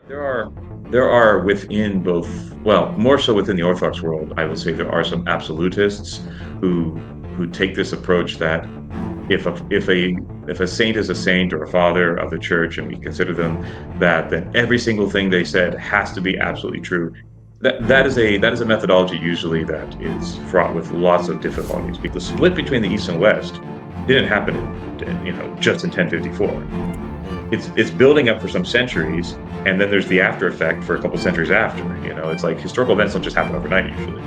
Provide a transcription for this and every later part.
There are there are within both, well, more so within the Orthodox world, I would say there are some absolutists who take this approach that if a saint is a saint or a father of the church and we consider them that, then every single thing they said has to be absolutely true. That is a methodology usually that is fraught with lots of difficulties. The split between the East and West didn't happen just in 1054. It's building up for some centuries, and then there's the after effect for a couple centuries after. It's like historical events don't just happen overnight usually.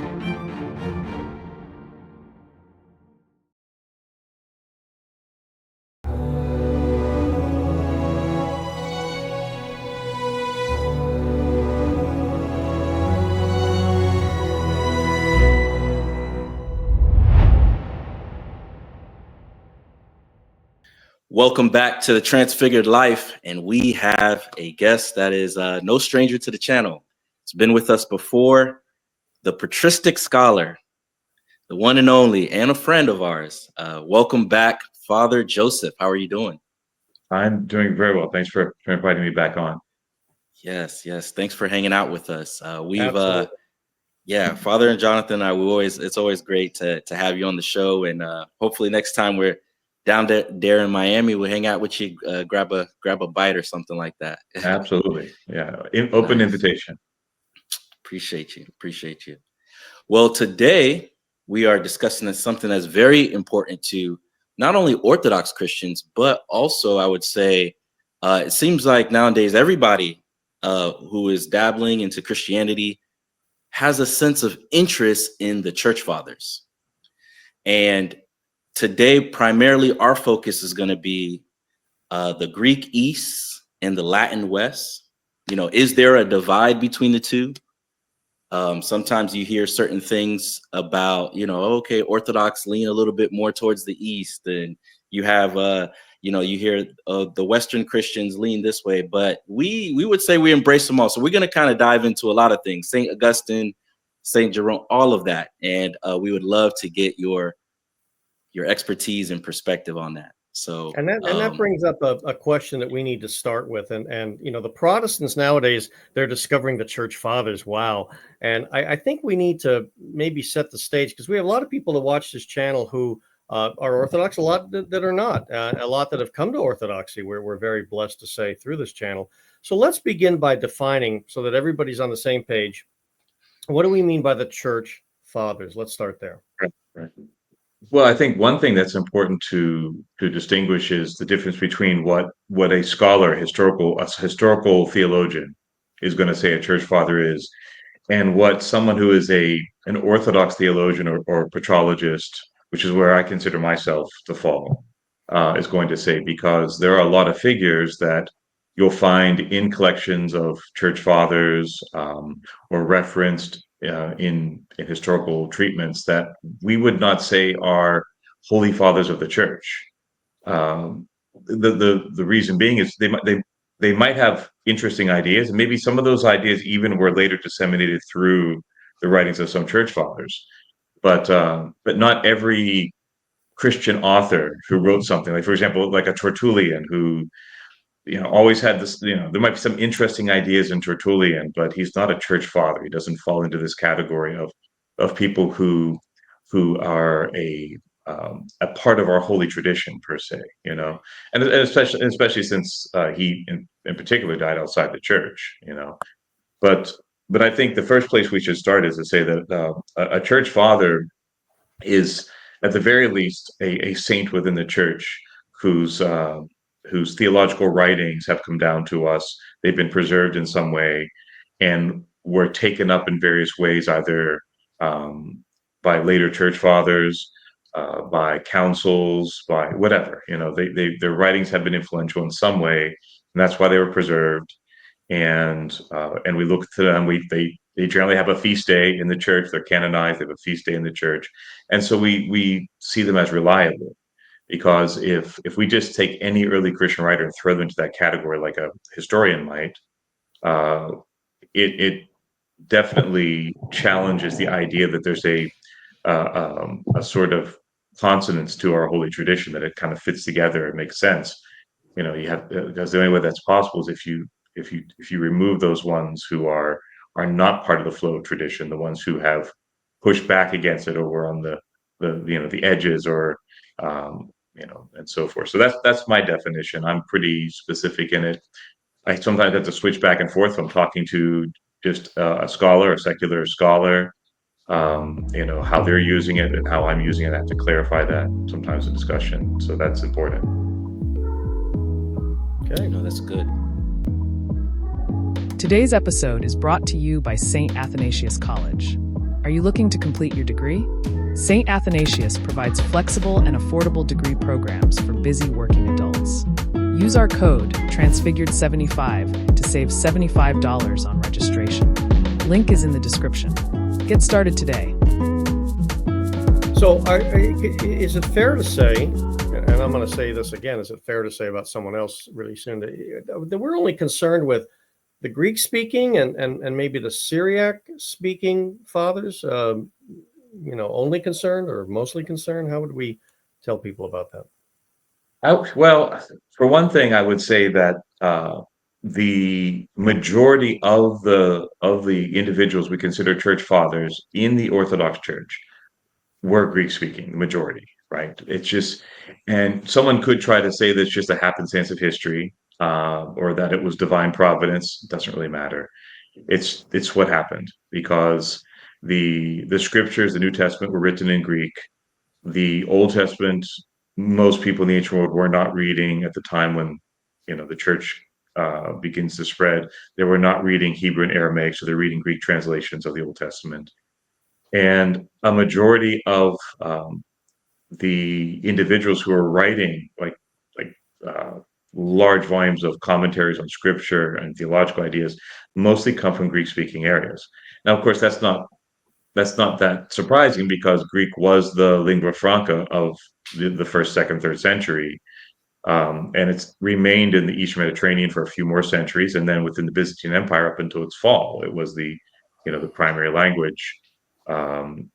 Welcome back to the Transfigured Life, and we have a guest that is no stranger to the channel. It's been with us before, the patristic scholar, the one and only, and a friend of ours. Welcome back, Father Joseph. How are you doing? I'm doing very well. Thanks for inviting me back on. Yes. Thanks for hanging out with us. Absolutely. Father and Jonathan and I, it's always great to have you on the show, and hopefully next time we're down there in Miami, we'll hang out with you, grab a bite or something like that. Absolutely. Yeah. Open Nice. invitation. Appreciate you. Well, today we are discussing something that's very important to not only Orthodox Christians, but also I would say it seems like nowadays everybody who is dabbling into Christianity has a sense of interest in the church fathers. And today, primarily, our focus is going to be the Greek East and the Latin West. Is there a divide between the two? Sometimes you hear certain things about, okay, Orthodox lean a little bit more towards the East, and you have, you hear the Western Christians lean this way, but we would say we embrace them all. So we're going to kind of dive into a lot of things, St. Augustine, St. Jerome, all of that. And we would love to get your expertise and perspective on that. So that brings up a question that we need to start with, and the Protestants nowadays, they're discovering the church fathers. Wow. And I think we need to maybe set the stage, because we have a lot of people that watch this channel who are Orthodox, a lot that are not, a lot that have come to Orthodoxy. We're very blessed to say through this channel. So let's begin by defining, so that everybody's on the same page, what do we mean by the church fathers? Let's start there. Right. Well, I think one thing that's important to distinguish is the difference between what a scholar, a historical theologian is going to say a church father is, and what someone who is an Orthodox theologian or patrologist, which is where I consider myself to fall, is going to say, because there are a lot of figures that you'll find in collections of church fathers, or referenced in historical treatments, that we would not say are holy fathers of the church. The reason being is they might have interesting ideas, and maybe some of those ideas even were later disseminated through the writings of some church fathers. But not every Christian author who wrote something, like, for example, like a Tertullian, who always had this. There might be some interesting ideas in Tertullian, but he's not a church father. He doesn't fall into this category of people who are a part of our holy tradition per se. And especially since he in particular died outside the church. But I think the first place we should start is to say that a church father is, at the very least, a saint within the church whose theological writings have come down to us. They've been preserved in some way, and were taken up in various ways, either by later church fathers, by councils, by whatever. Their writings have been influential in some way, and that's why they were preserved. And we look to them. They generally have a feast day in the church. They're canonized. They have a feast day in the church, and so we see them as reliable. Because if we just take any early Christian writer and throw them into that category like a historian might, it definitely challenges the idea that there's a sort of consonance to our holy tradition, that it kind of fits together and makes sense. You have, because the only way that's possible is if you if you remove those ones who are not part of the flow of tradition, the ones who have pushed back against it, or were on the edges, or and so forth. So that's my definition. I'm pretty specific in it. I sometimes have to switch back and forth. If I'm talking to just a scholar, a secular scholar, how they're using it and how I'm using it. I have to clarify that sometimes in discussion. So that's important. Okay, no, that's good. Today's episode is brought to you by St. Athanasius College. Are you looking to complete your degree? St. Athanasius provides flexible and affordable degree programs for busy working adults. Use our code Transfigured75 to save $75 on registration. Link is in the description. Get started today. So is it fair to say, and I'm going to say this again, is it fair to say about someone else really soon, that we're only concerned with the Greek speaking and maybe the Syriac speaking fathers, only concerned or mostly concerned? How would we tell people about that? Well, for one thing, I would say that the majority of the individuals we consider church fathers in the Orthodox Church were Greek speaking, the majority, right? It's just, and someone could try to say that's just a happenstance of history, or that it was divine providence. It doesn't really matter. It's what happened, because the scriptures, the New Testament, were written in Greek. The Old Testament, most people in the ancient world were not reading at the time when the church begins to spread. They were not reading Hebrew and Aramaic, so they're reading Greek translations of the Old Testament. And a majority of the individuals who are writing like large volumes of commentaries on scripture and theological ideas mostly come from Greek-speaking areas. Now, of course, that's not that surprising, because Greek was the lingua franca of the first, second, third century, and it's remained in the Eastern Mediterranean for a few more centuries, and then within the Byzantine Empire up until its fall, it was the primary language, and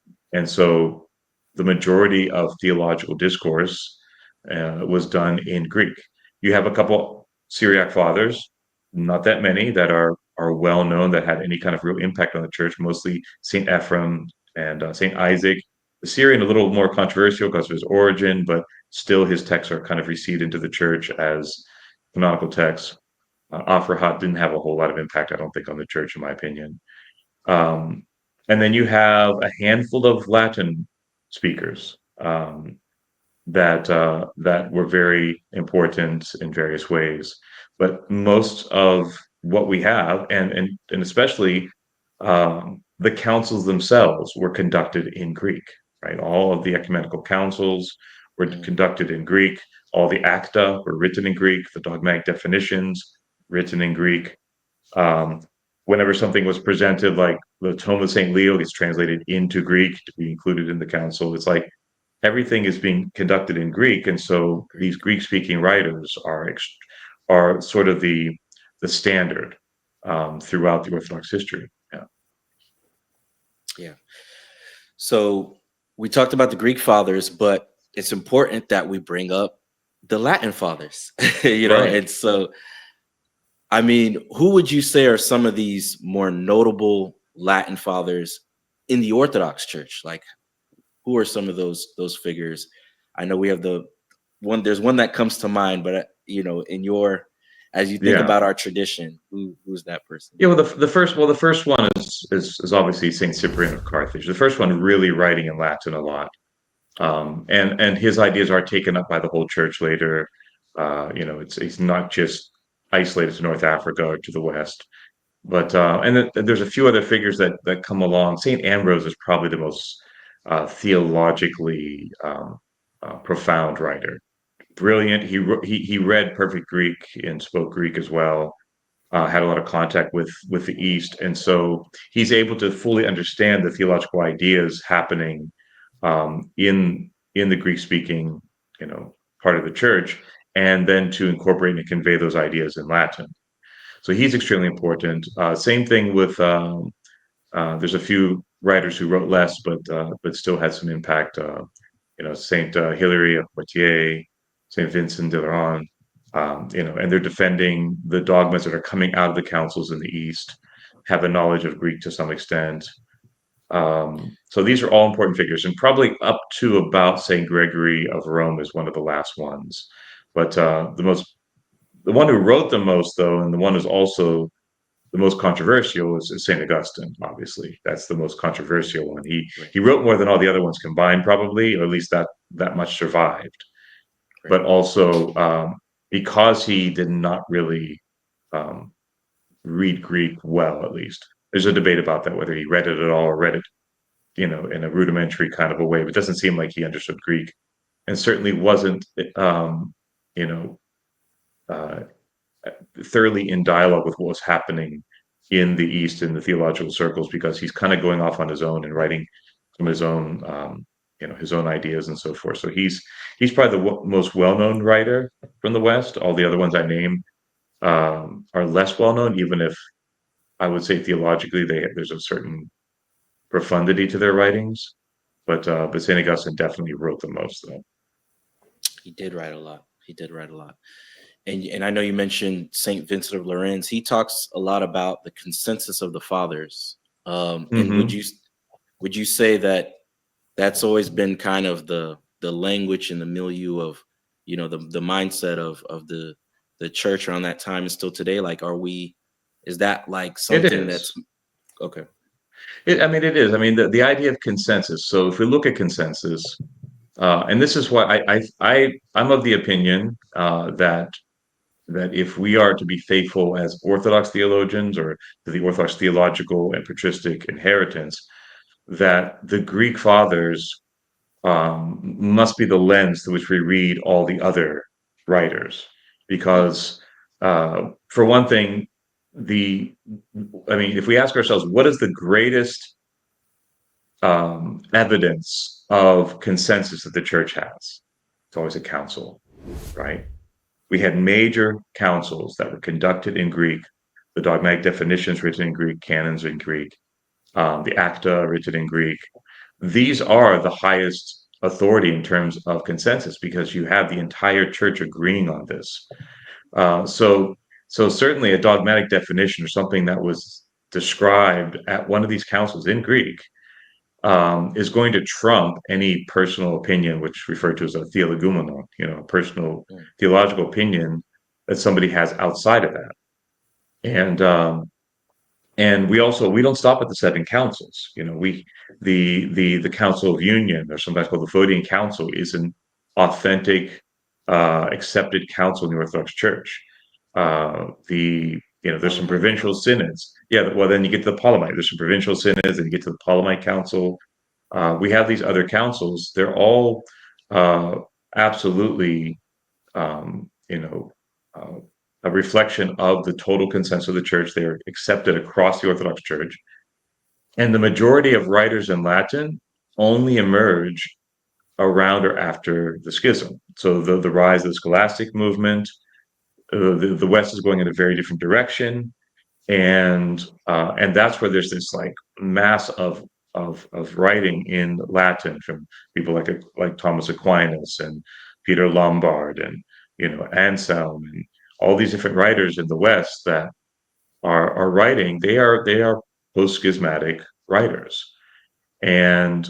so the majority of theological discourse was done in Greek. You have a couple Syriac fathers, not that many, that are well known, that had any kind of real impact on the church, mostly St. Ephraim and St. Isaac. The Syrian, a little more controversial because of his origin, but still his texts are kind of received into the church as canonical texts. Afrahat didn't have a whole lot of impact, I don't think, on the church, in my opinion. And then you have a handful of Latin speakers that were very important in various ways. But most of what we have, and especially the councils themselves, were conducted in Greek, right? All of the ecumenical councils were conducted in Greek. All the acta were written in Greek. The dogmatic definitions written in Greek. Whenever something was presented, like the Tome of St. Leo, gets translated into Greek to be included in the council. It's like everything is being conducted in Greek, and so these Greek-speaking writers are sort of the standard throughout the Orthodox history. Yeah. So we talked about the Greek fathers, but it's important that we bring up the Latin fathers, Right. And so, I mean, who would you say are some of these more notable Latin fathers in the Orthodox Church? Like, who are some of those figures? I know we have there's one that comes to mind, but as you think about our tradition, who's that person? Yeah, well, the first one is obviously Saint Cyprian of Carthage. The first one really writing in Latin a lot, and his ideas are taken up by the whole church later. It's not just isolated to North Africa or to the West, but and then there's a few other figures that come along. Saint Ambrose is probably the most theologically profound writer. Brilliant. He read perfect Greek and spoke Greek as well. Had a lot of contact with the East, and so he's able to fully understand the theological ideas happening in the Greek-speaking, part of the church, and then to incorporate and convey those ideas in Latin. So he's extremely important. Same thing with there's a few writers who wrote less, but still had some impact. Saint Hilary of Poitiers, Saint Vincent de Lerone, and they're defending the dogmas that are coming out of the councils in the East, have a knowledge of Greek to some extent. So these are all important figures, and probably up to about St. Gregory of Rome is one of the last ones. But the one who wrote the most, though, and the one who's also the most controversial is St. Augustine. Obviously, that's the most controversial one. He wrote more than all the other ones combined, probably, or at least that much survived. But also, because he did not really um, read Greek well, at least there's a debate about that, whether he read it at all or read it, in a rudimentary kind of a way. But it doesn't seem like he understood Greek, and certainly wasn't, you know, uh, thoroughly in dialogue with what was happening in the East in the theological circles, because he's kind of going off on his own and writing some of his own, his own ideas and so forth. So he's probably the most well-known writer from the West. All the other ones I named are less well-known, even if I would say theologically there's a certain profundity to their writings. But St. Augustine definitely wrote the most, though. He did write a lot. He did write a lot. And I know you mentioned Saint Vincent of Lérins. He talks a lot about the consensus of the fathers. And would you say that that's always been kind of the language and the milieu of, the mindset of the church around that time and still today? Like, is that like something that's okay? It is. I mean, the idea of consensus. So if we look at consensus, and this is why I'm of the opinion that if we are to be faithful as Orthodox theologians, or to the Orthodox theological and patristic inheritance, that the Greek fathers must be the lens through which we read all the other writers, because for one thing, if we ask ourselves, what is the greatest evidence of consensus that the church has? It's always a council, right? We had major councils that were conducted in Greek, the dogmatic definitions written in Greek, canons in Greek, the acta written in Greek. These are the highest authority in terms of consensus, because you have the entire church agreeing on this. So certainly a dogmatic definition, or something that was described at one of these councils in Greek, is going to trump any personal opinion, which is referred to as a theologumenon, a personal theological opinion that somebody has outside of that. And we don't stop at the seven councils. The Council of Union, or sometimes called the Photian Council, is an authentic, accepted council in the Orthodox Church. There's some provincial synods. Yeah, well, then you get to the Paulimite. There's some provincial synods, and you get to the Paulimite Council. We have these other councils. They're all absolutely, a reflection of the total consensus of the church. They are accepted across the Orthodox Church. And the majority of writers in Latin only emerge around or after the schism. So the rise of the scholastic movement, the West is going in a very different direction. And that's where there's this like mass of writing in Latin from people like Thomas Aquinas and Peter Lombard and Anselm, and all these different writers in the West that are writing. They are post-schismatic writers, and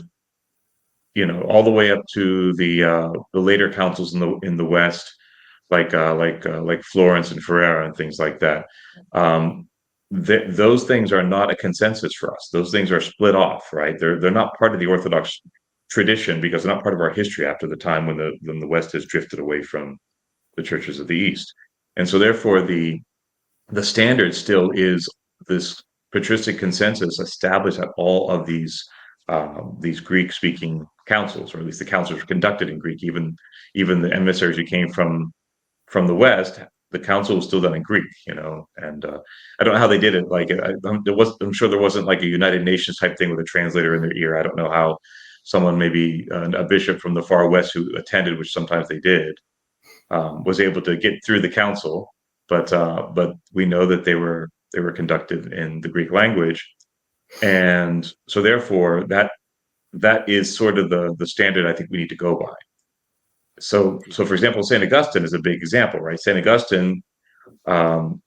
all the way up to the later councils in the West, like Florence and Ferrara and things like that. Those things are not a consensus for us. Those things are split off, right? They're not part of the Orthodox tradition, because they're not part of our history after the time when the West has drifted away from the churches of the East. And so therefore the standard still is this patristic consensus established at all of these Greek-speaking councils, or at least the councils were conducted in Greek. Even the emissaries who came from the West, the council was still done in Greek, and I don't know how they did it. Like I'm sure there wasn't like a United Nations type thing with a translator in their ear. I don't know how someone, maybe a bishop from the far West who attended, which sometimes they did, was able to get through the council. But we know that they were conducted in the Greek language, and so therefore that is sort of the standard I think we need to go by. So for example, St. Augustine is a big example, right? St. Augustine um,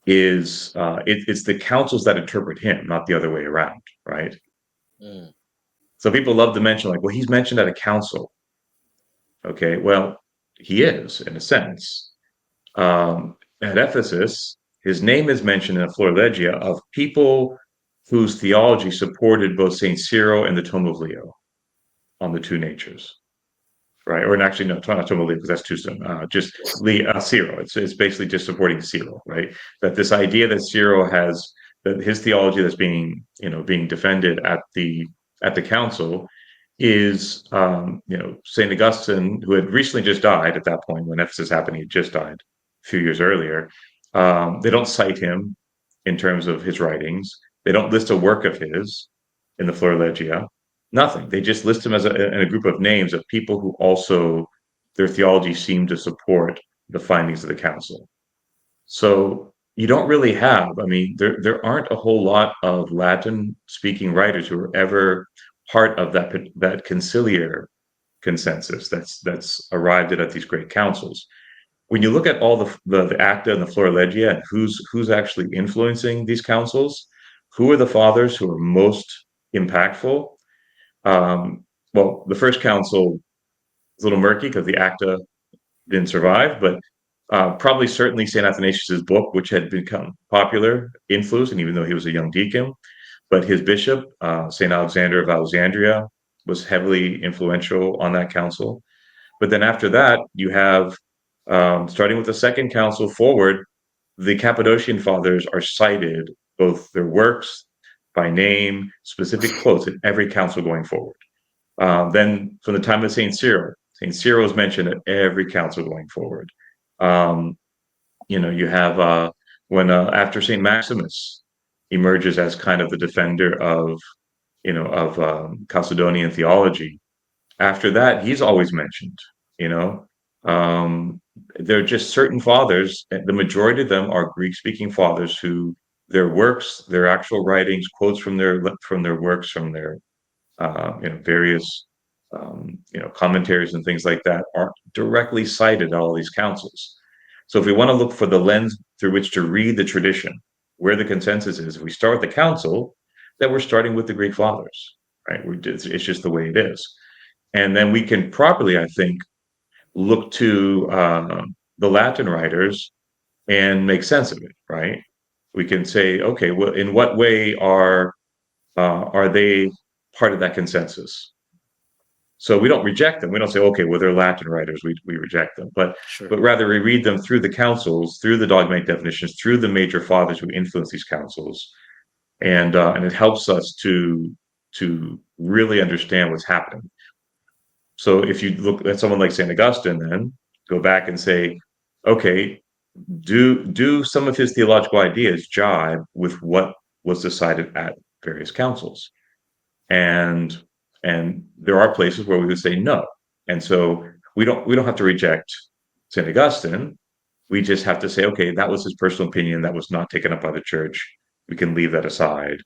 it's the councils that interpret him, not the other way around, right? Mm, So people love to mention, like, well, he's mentioned at a council. Okay, well, he is in a sense. At Ephesus, his name is mentioned in the Florilegia of people whose theology supported both Saint Cyril and the Tome of Leo on the two natures, right? Or actually, no, not Tome of Leo because that's too soon. Just Cyril. It's basically just supporting Cyril, right? That this idea that Cyril has that his theology that's being defended at the council is Saint Augustine, who had recently just died at that point when Ephesus happened. He had just died a few years earlier. They don't cite him in terms of his writings. They don't list a work of his in the Florilegia. Nothing. They just list him as a group of names of people who also their theology seemed to support the findings of the council. So you don't really have. I mean, there aren't a whole lot of Latin speaking writers who are ever part of that conciliar consensus that's arrived at these great councils. When you look at all the Acta and the Florilegia and who's actually influencing these councils, who are the fathers who are most impactful? Well, the first council is a little murky because the Acta didn't survive, but probably certainly St. Athanasius's book, which had become popular, influenced, and even though he was a young deacon, but his bishop, St. Alexander of Alexandria, was heavily influential on that council. But then after that, you have, starting with the second council forward, the Cappadocian fathers are cited, both their works by name, specific quotes in every council going forward. Then from the time of St. Cyril is mentioned at every council going forward. Um, you have when after St. Maximus emerges as kind of the defender of Chalcedonian theology. After that, he's always mentioned. You know, um, there are just certain fathers. The majority of them are Greek-speaking fathers who their works, their actual writings, quotes from their works, from their various commentaries and things like that are directly cited at all these councils. So if we want to look for the lens through which to read the tradition, where the consensus is, if we start with the council, then we're starting with the Greek fathers, right? It's just the way it is. And then we can properly, I think, look to the Latin writers and make sense of it, right? We can say, okay, well, in what way are they part of that consensus? So we don't reject them. We don't say, okay, well, they're Latin writers. We reject them, but sure. rather we read them through the councils, through the dogmatic definitions, through the major fathers who influence these councils, and it helps us to really understand what's happening. So if you look at someone like Saint Augustine, then go back and say, okay, do some of his theological ideas jibe with what was decided at various councils? And there are places where we would say no. And so we don't have to reject St. Augustine. We just have to say, okay, that was his personal opinion. That was not taken up by the church. We can leave that aside,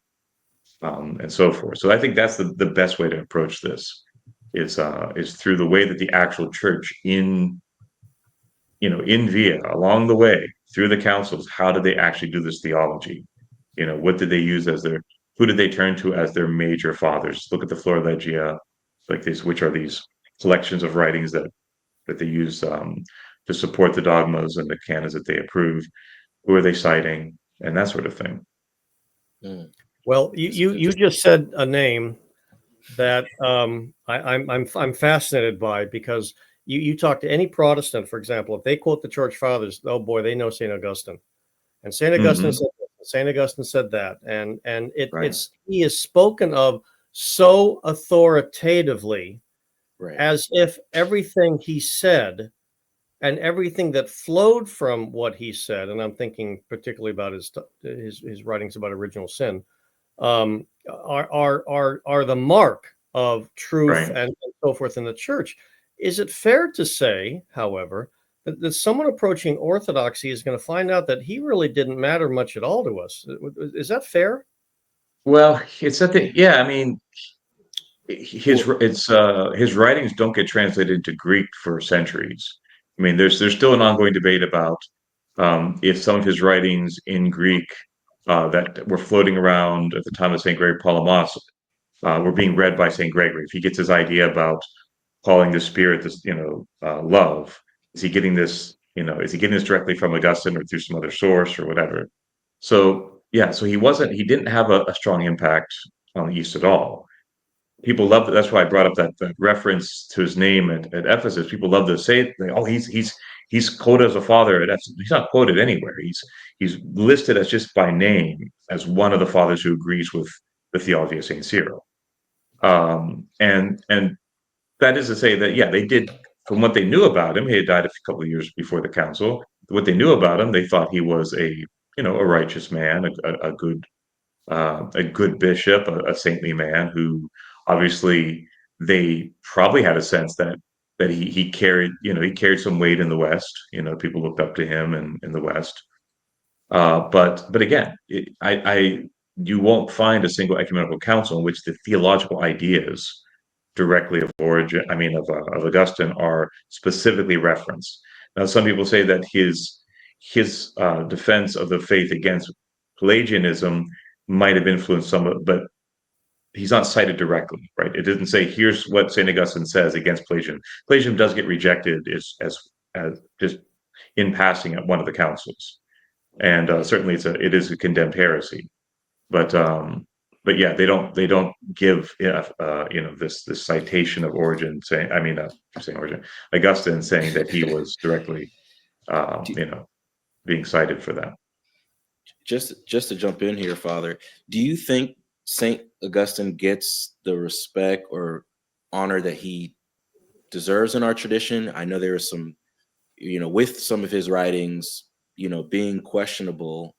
and so forth. So I think that's the best way to approach this is through the way that the actual church in via along the way through the councils. How did they actually do this theology? What did they use as their who did they turn to as their major fathers? Look at the Florilegia, like these, which are these collections of writings that they use to support the dogmas and the canons that they approve. Who are they citing, and that sort of thing. Mm. Well, you just said a name that I'm fascinated by, because you talk to any Protestant, for example, if they quote the Church Fathers, oh boy, they know St. Augustine, and St. Augustine said this, St. Augustine said that, and Right. he is spoken of so authoritatively, Right. as if everything he said and everything that flowed from what he said, and I'm thinking particularly about his writings about original sin, are the mark of truth Right. and so forth in the church. Is it fair to say, however, that someone approaching orthodoxy is going to find out that he really didn't matter much at all to us? Is that fair? Well, it's something. Yeah, I mean, his writings don't get translated into Greek for centuries. I mean, there's still an ongoing debate about if some of his writings in Greek that were floating around at the time of Saint Gregory Palamas were being read by Saint Gregory. If he gets his idea about calling the spirit this, love, is he getting this, is he getting this directly from Augustine or through some other source or whatever? So yeah, so he didn't have a strong impact on the East at all. People love that. That's why I brought up that reference to his name at Ephesus. People love to say, "Oh, he's quoted as a father at Ephesus." He's not quoted anywhere. He's listed as just by name as one of the fathers who agrees with the theology of Saint Cyril. And that is to say that yeah, they did from what they knew about him. He had died a couple of years before the council. What they knew about him, they thought he was a righteous man, a good bishop, a saintly man who obviously they probably had a sense that he carried he carried some weight in the West. People looked up to him in the West. But again, I you won't find a single ecumenical council in which the theological ideas directly of Origin, I mean of Augustine, are specifically referenced. Now, some people say that his defense of the faith against Pelagianism might have influenced some of, but he's not cited directly, right? It doesn't say here's what Saint Augustine says against Pelagianism. Pelagianism does get rejected as just in passing at one of the councils, and certainly it is a condemned heresy. But yeah, they don't give this citation of Origen saying, saying Origen, Augustine saying that he was directly being cited for that. Just to jump in here, Father, do you think Saint Augustine gets the respect or honor that he deserves in our tradition? I know there is some, with some of his writings, being questionable,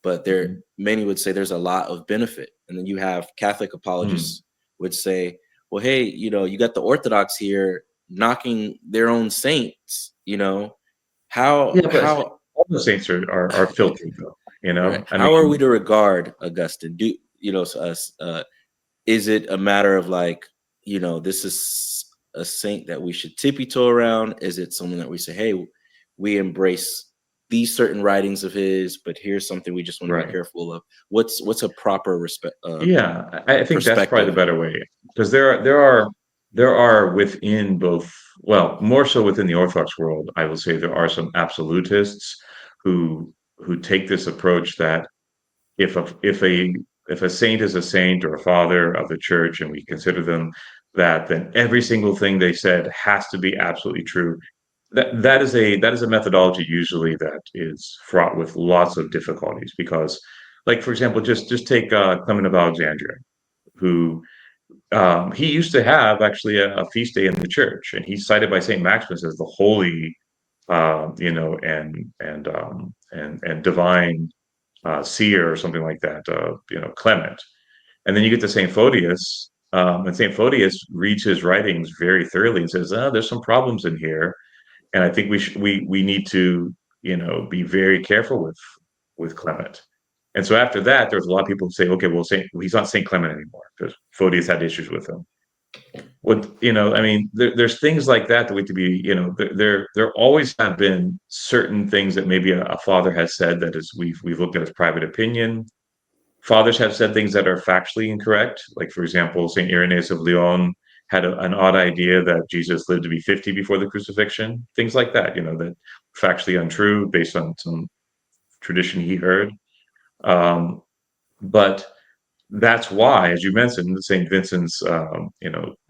but there many would say there's a lot of benefit. And then you have Catholic apologists would say, well, hey, you got the Orthodox here knocking their own saints, how all the saints are filthy though, right. How are we to regard Augustine? Is it a matter of this is a saint that we should tippy-toe around? Is it someone that we say, hey, we embrace these certain writings of his, but here's something we just want to be careful of? What's a proper respect? I think that's probably the better way, because there are within both, well, more so within the Orthodox world, I will say there are some absolutists who take this approach that if a saint is a saint or a father of the church, and we consider them that, then every single thing they said has to be absolutely true. That is a methodology usually that is fraught with lots of difficulties, because, like, for example, just take Clement of Alexandria, who he used to have actually a feast day in the church, and he's cited by Saint Maximus as the holy, and divine seer or something like that, Clement. And then you get to Saint Photius, and Saint Photius reads his writings very thoroughly and says, there's some problems in here. And I think we need to, be very careful with Clement. And so after that, there's a lot of people who say, okay, well, he's not Saint Clement anymore because Photius had issues with him. There's things like that we have to be, there always have been certain things that maybe a father has said that is we've looked at as private opinion. Fathers have said things that are factually incorrect. Like, for example, Saint Irenaeus of Lyon had an odd idea that Jesus lived to be 50 before the crucifixion. Things like that, that factually untrue based on some tradition he heard. But that's why, as you mentioned, St. Vincent's,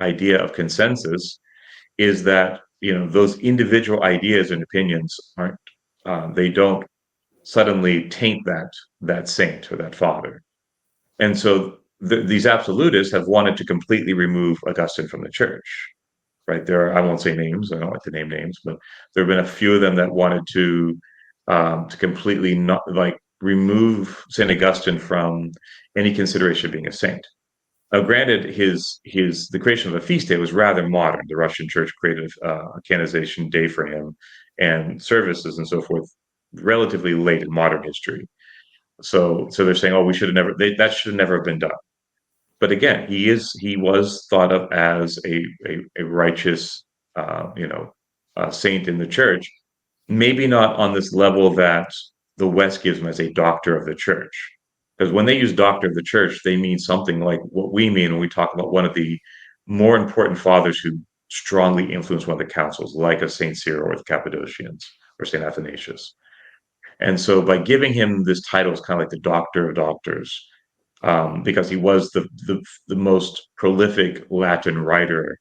idea of consensus is that, those individual ideas and opinions they don't suddenly taint that saint or that father. And so these absolutists have wanted to completely remove Augustine from the church, right? I won't say names, I don't like to name names, but there have been a few of them that wanted to completely not remove St. Augustine from any consideration of being a saint. Now, granted, the creation of a feast day was rather modern. The Russian Church created a canonization day for him and services and so forth relatively late in modern history. So they're saying, oh, we should have never, that should have never been done. but again, he was thought of as a righteous, saint in the church. Maybe not on this level that the West gives him as a doctor of the church. Because when they use doctor of the church, they mean something like what we mean when we talk about one of the more important fathers who strongly influenced one of the councils, like a Saint Cyril or the Cappadocians or Saint Athanasius. And so by giving him this title, it's kind of like the doctor of doctors, because he was the most prolific Latin writer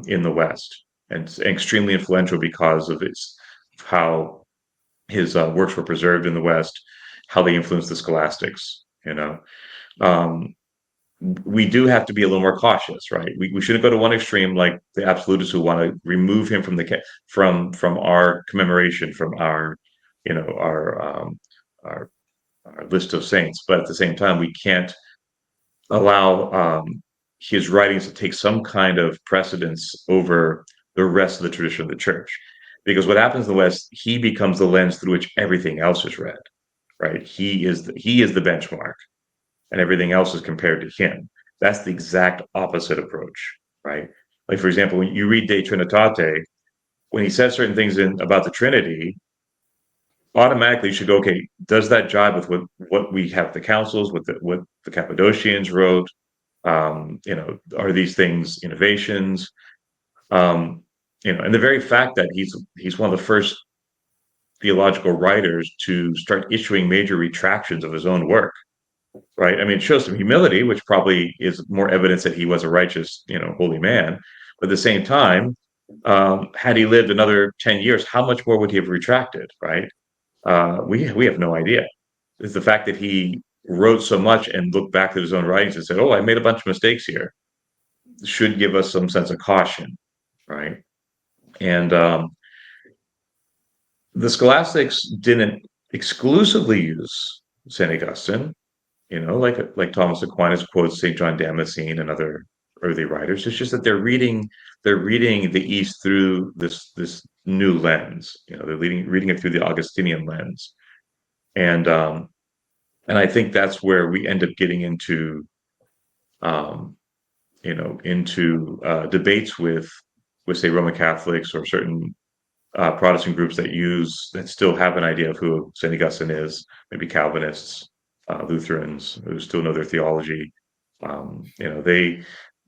in the West, and extremely influential because of how his works were preserved in the West, how they influenced the scholastics. Um, we do have to be a little more cautious, right? We shouldn't go to one extreme like the absolutists who want to remove him from from our commemoration, from our you know our our list of saints. But at the same time, we can't allow his writings to take some kind of precedence over the rest of the tradition of the church. Because what happens in the West, he becomes the lens through which everything else is read, right? He is the benchmark, and everything else is compared to him. That's the exact opposite approach, right? Like, for example, when you read De Trinitate, when he says certain things about the Trinity, automatically you should go, okay, does that jive with what we have the councils, what the Cappadocians wrote? Are these things innovations? And the very fact that he's one of the first theological writers to start issuing major retractions of his own work, right? I mean, it shows some humility, which probably is more evidence that he was a righteous, holy man. But at the same time, had he lived another 10 years, how much more would he have retracted, right? We have no idea. It's the fact that he wrote so much and looked back at his own writings and said, "Oh, I made a bunch of mistakes here," should give us some sense of caution, right? And the scholastics didn't exclusively use Saint Augustine, like Thomas Aquinas quotes Saint John Damascene and other early writers. It's just that they're reading the East through this new lens. They're reading it through the Augustinian lens, and I think that's where we end up getting into um, debates with say Roman Catholics or certain Protestant groups that still have an idea of who Saint Augustine is, maybe Calvinists, Lutherans who still know their theology.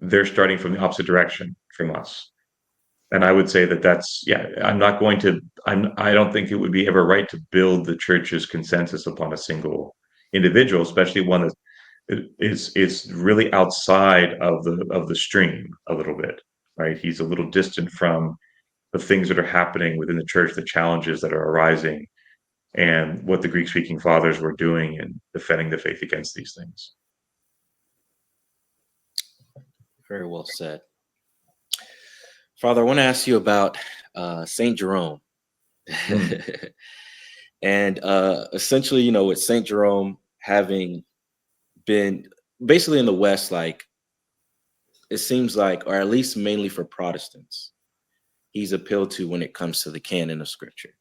They're starting from the opposite direction from us, and I would say that's yeah. I don't think it would be ever right to build the church's consensus upon a single individual, especially one that is really outside of the stream a little bit, right? He's a little distant from the things that are happening within the church, the challenges that are arising, and what the Greek-speaking fathers were doing in defending the faith against these things. Very well said. Father, I want to ask you about Saint Jerome. And essentially, with Saint Jerome having been basically in the West, like it seems like, or at least mainly for Protestants, he's appealed to when it comes to the canon of Scripture.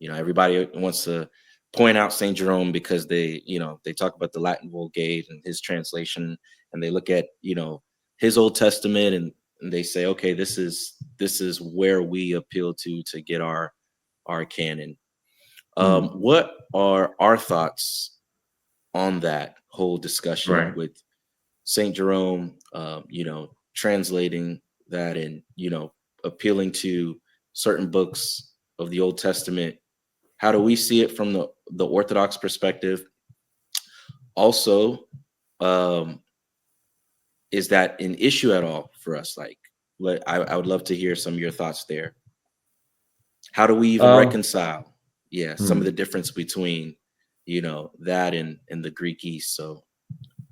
Everybody wants to point out Saint Jerome because they talk about the Latin Vulgate and his translation, and they look at his Old Testament and they say, okay, this is where we appeal to get our canon. What are our thoughts on that whole discussion with Saint Jerome, translating that and, appealing to certain books of the Old Testament? How do we see it from the Orthodox perspective? Also, is that an issue at all for us? I would love to hear some of your thoughts there. How do we even reconcile, some of the difference between, that and the Greek East? So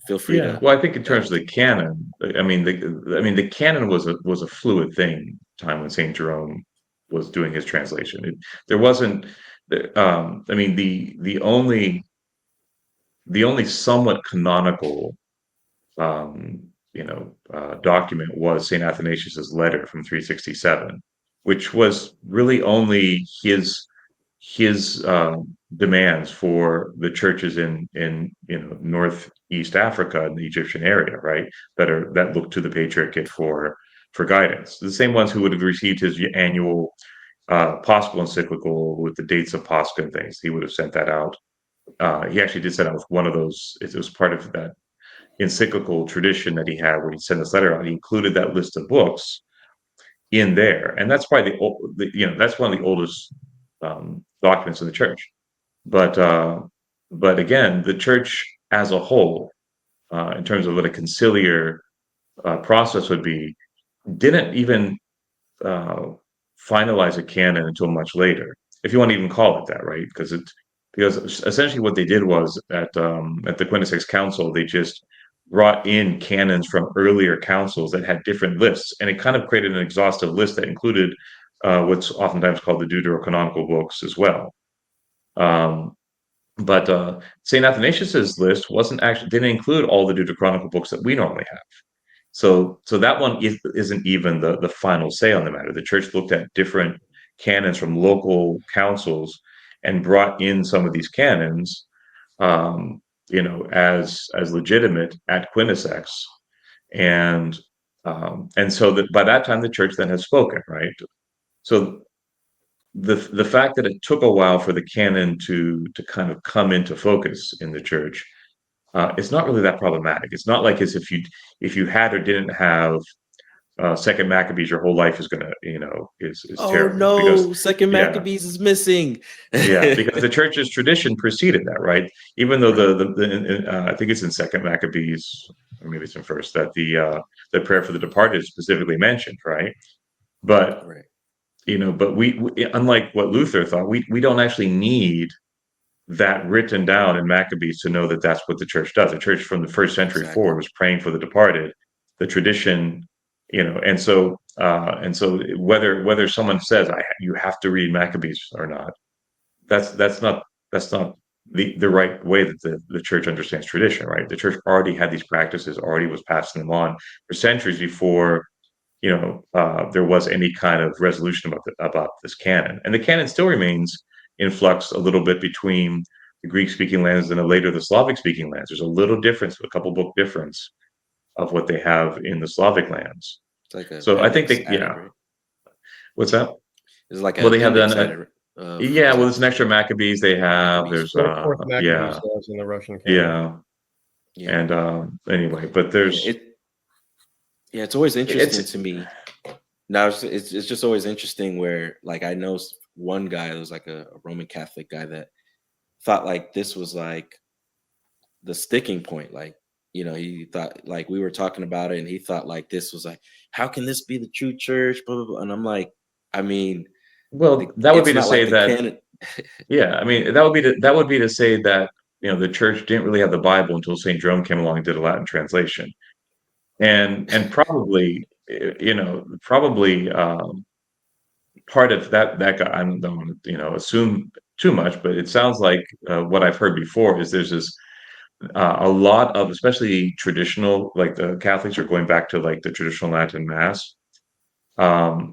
feel free to. Well, I think in terms of the canon, the canon was a fluid thing. Time when Saint Jerome was doing his translation, there wasn't. The only somewhat canonical document was Saint Athanasius's letter from 367, which was really only his demands for the churches in Northeast Africa and the Egyptian area, right? That look to the patriarchate for guidance. The same ones who would have received his annual Paschal encyclical with the dates of Pascha and things. He would have sent that out. He actually did send out with one of those. It was part of that encyclical tradition that he had, where he sent this letter out. He included that list of books in there, and that's probably that's one of the oldest documents in the church. But again, the church as a whole, in terms of what a conciliar process would be, didn't even finalize a canon until much later, if you want to even call it that, right? Because essentially what they did was at the Quintessence Council, they just brought in canons from earlier councils that had different lists, and it kind of created an exhaustive list that included what's oftentimes called the deuterocanonical books as well. But St. Athanasius's list didn't include all the deuterocanonical books that we normally have. So that one isn't even the final say on the matter. The church looked at different canons from local councils and brought in some of these canons, as legitimate at Quintessence, and so that by that time the church then has spoken, right? So the fact that it took a while for the canon to kind of come into focus in the church, it's not really that problematic. It's not like as if you had or didn't have Second Maccabees, your whole life is gonna is terrible. No, because Second yeah, Maccabees is missing. yeah, because the church's tradition preceded that, right? Even though I think it's in Second Maccabees, or maybe it's in First, that the prayer for the departed is specifically mentioned, right? But Right. but we unlike what Luther thought, we don't actually need that written down in Maccabees to know that that's what the church does. The church from the first century Exactly. forward was praying for the departed. The tradition, and so whether someone says you have to read Maccabees or not, that's not the right way that the church understands tradition, right? The church already had these practices, already was passing them on for centuries before there was any kind of resolution about this canon. And the canon still remains in flux a little bit between the Greek-speaking lands and later the Slavic-speaking lands. There's a little difference, a couple book difference of what they have in the Slavic lands. It's like a So I think right? What's that? It's like Well, they have done well, there's an extra Maccabees they have. Maccabees. There's Fourth Maccabees laws in the Russian canon. yeah. And anyway, but there's it's always interesting to me. Now it's just always interesting where, like, I know one guy that was like a Roman Catholic guy that thought like this was like the sticking point. Like, he thought, like, we were talking about it and he thought like this was like, how can this be the true church? Blah, blah, blah. And I'm like, I mean, well, that would be to say that canon. yeah, I mean, that would be to say that the church didn't really have the Bible until St. Jerome came along and did a Latin translation. And probably, part of that guy, I don't want to, assume too much, but it sounds like what I've heard before is there's this a lot of, especially traditional, like the Catholics are going back to like the traditional Latin Mass.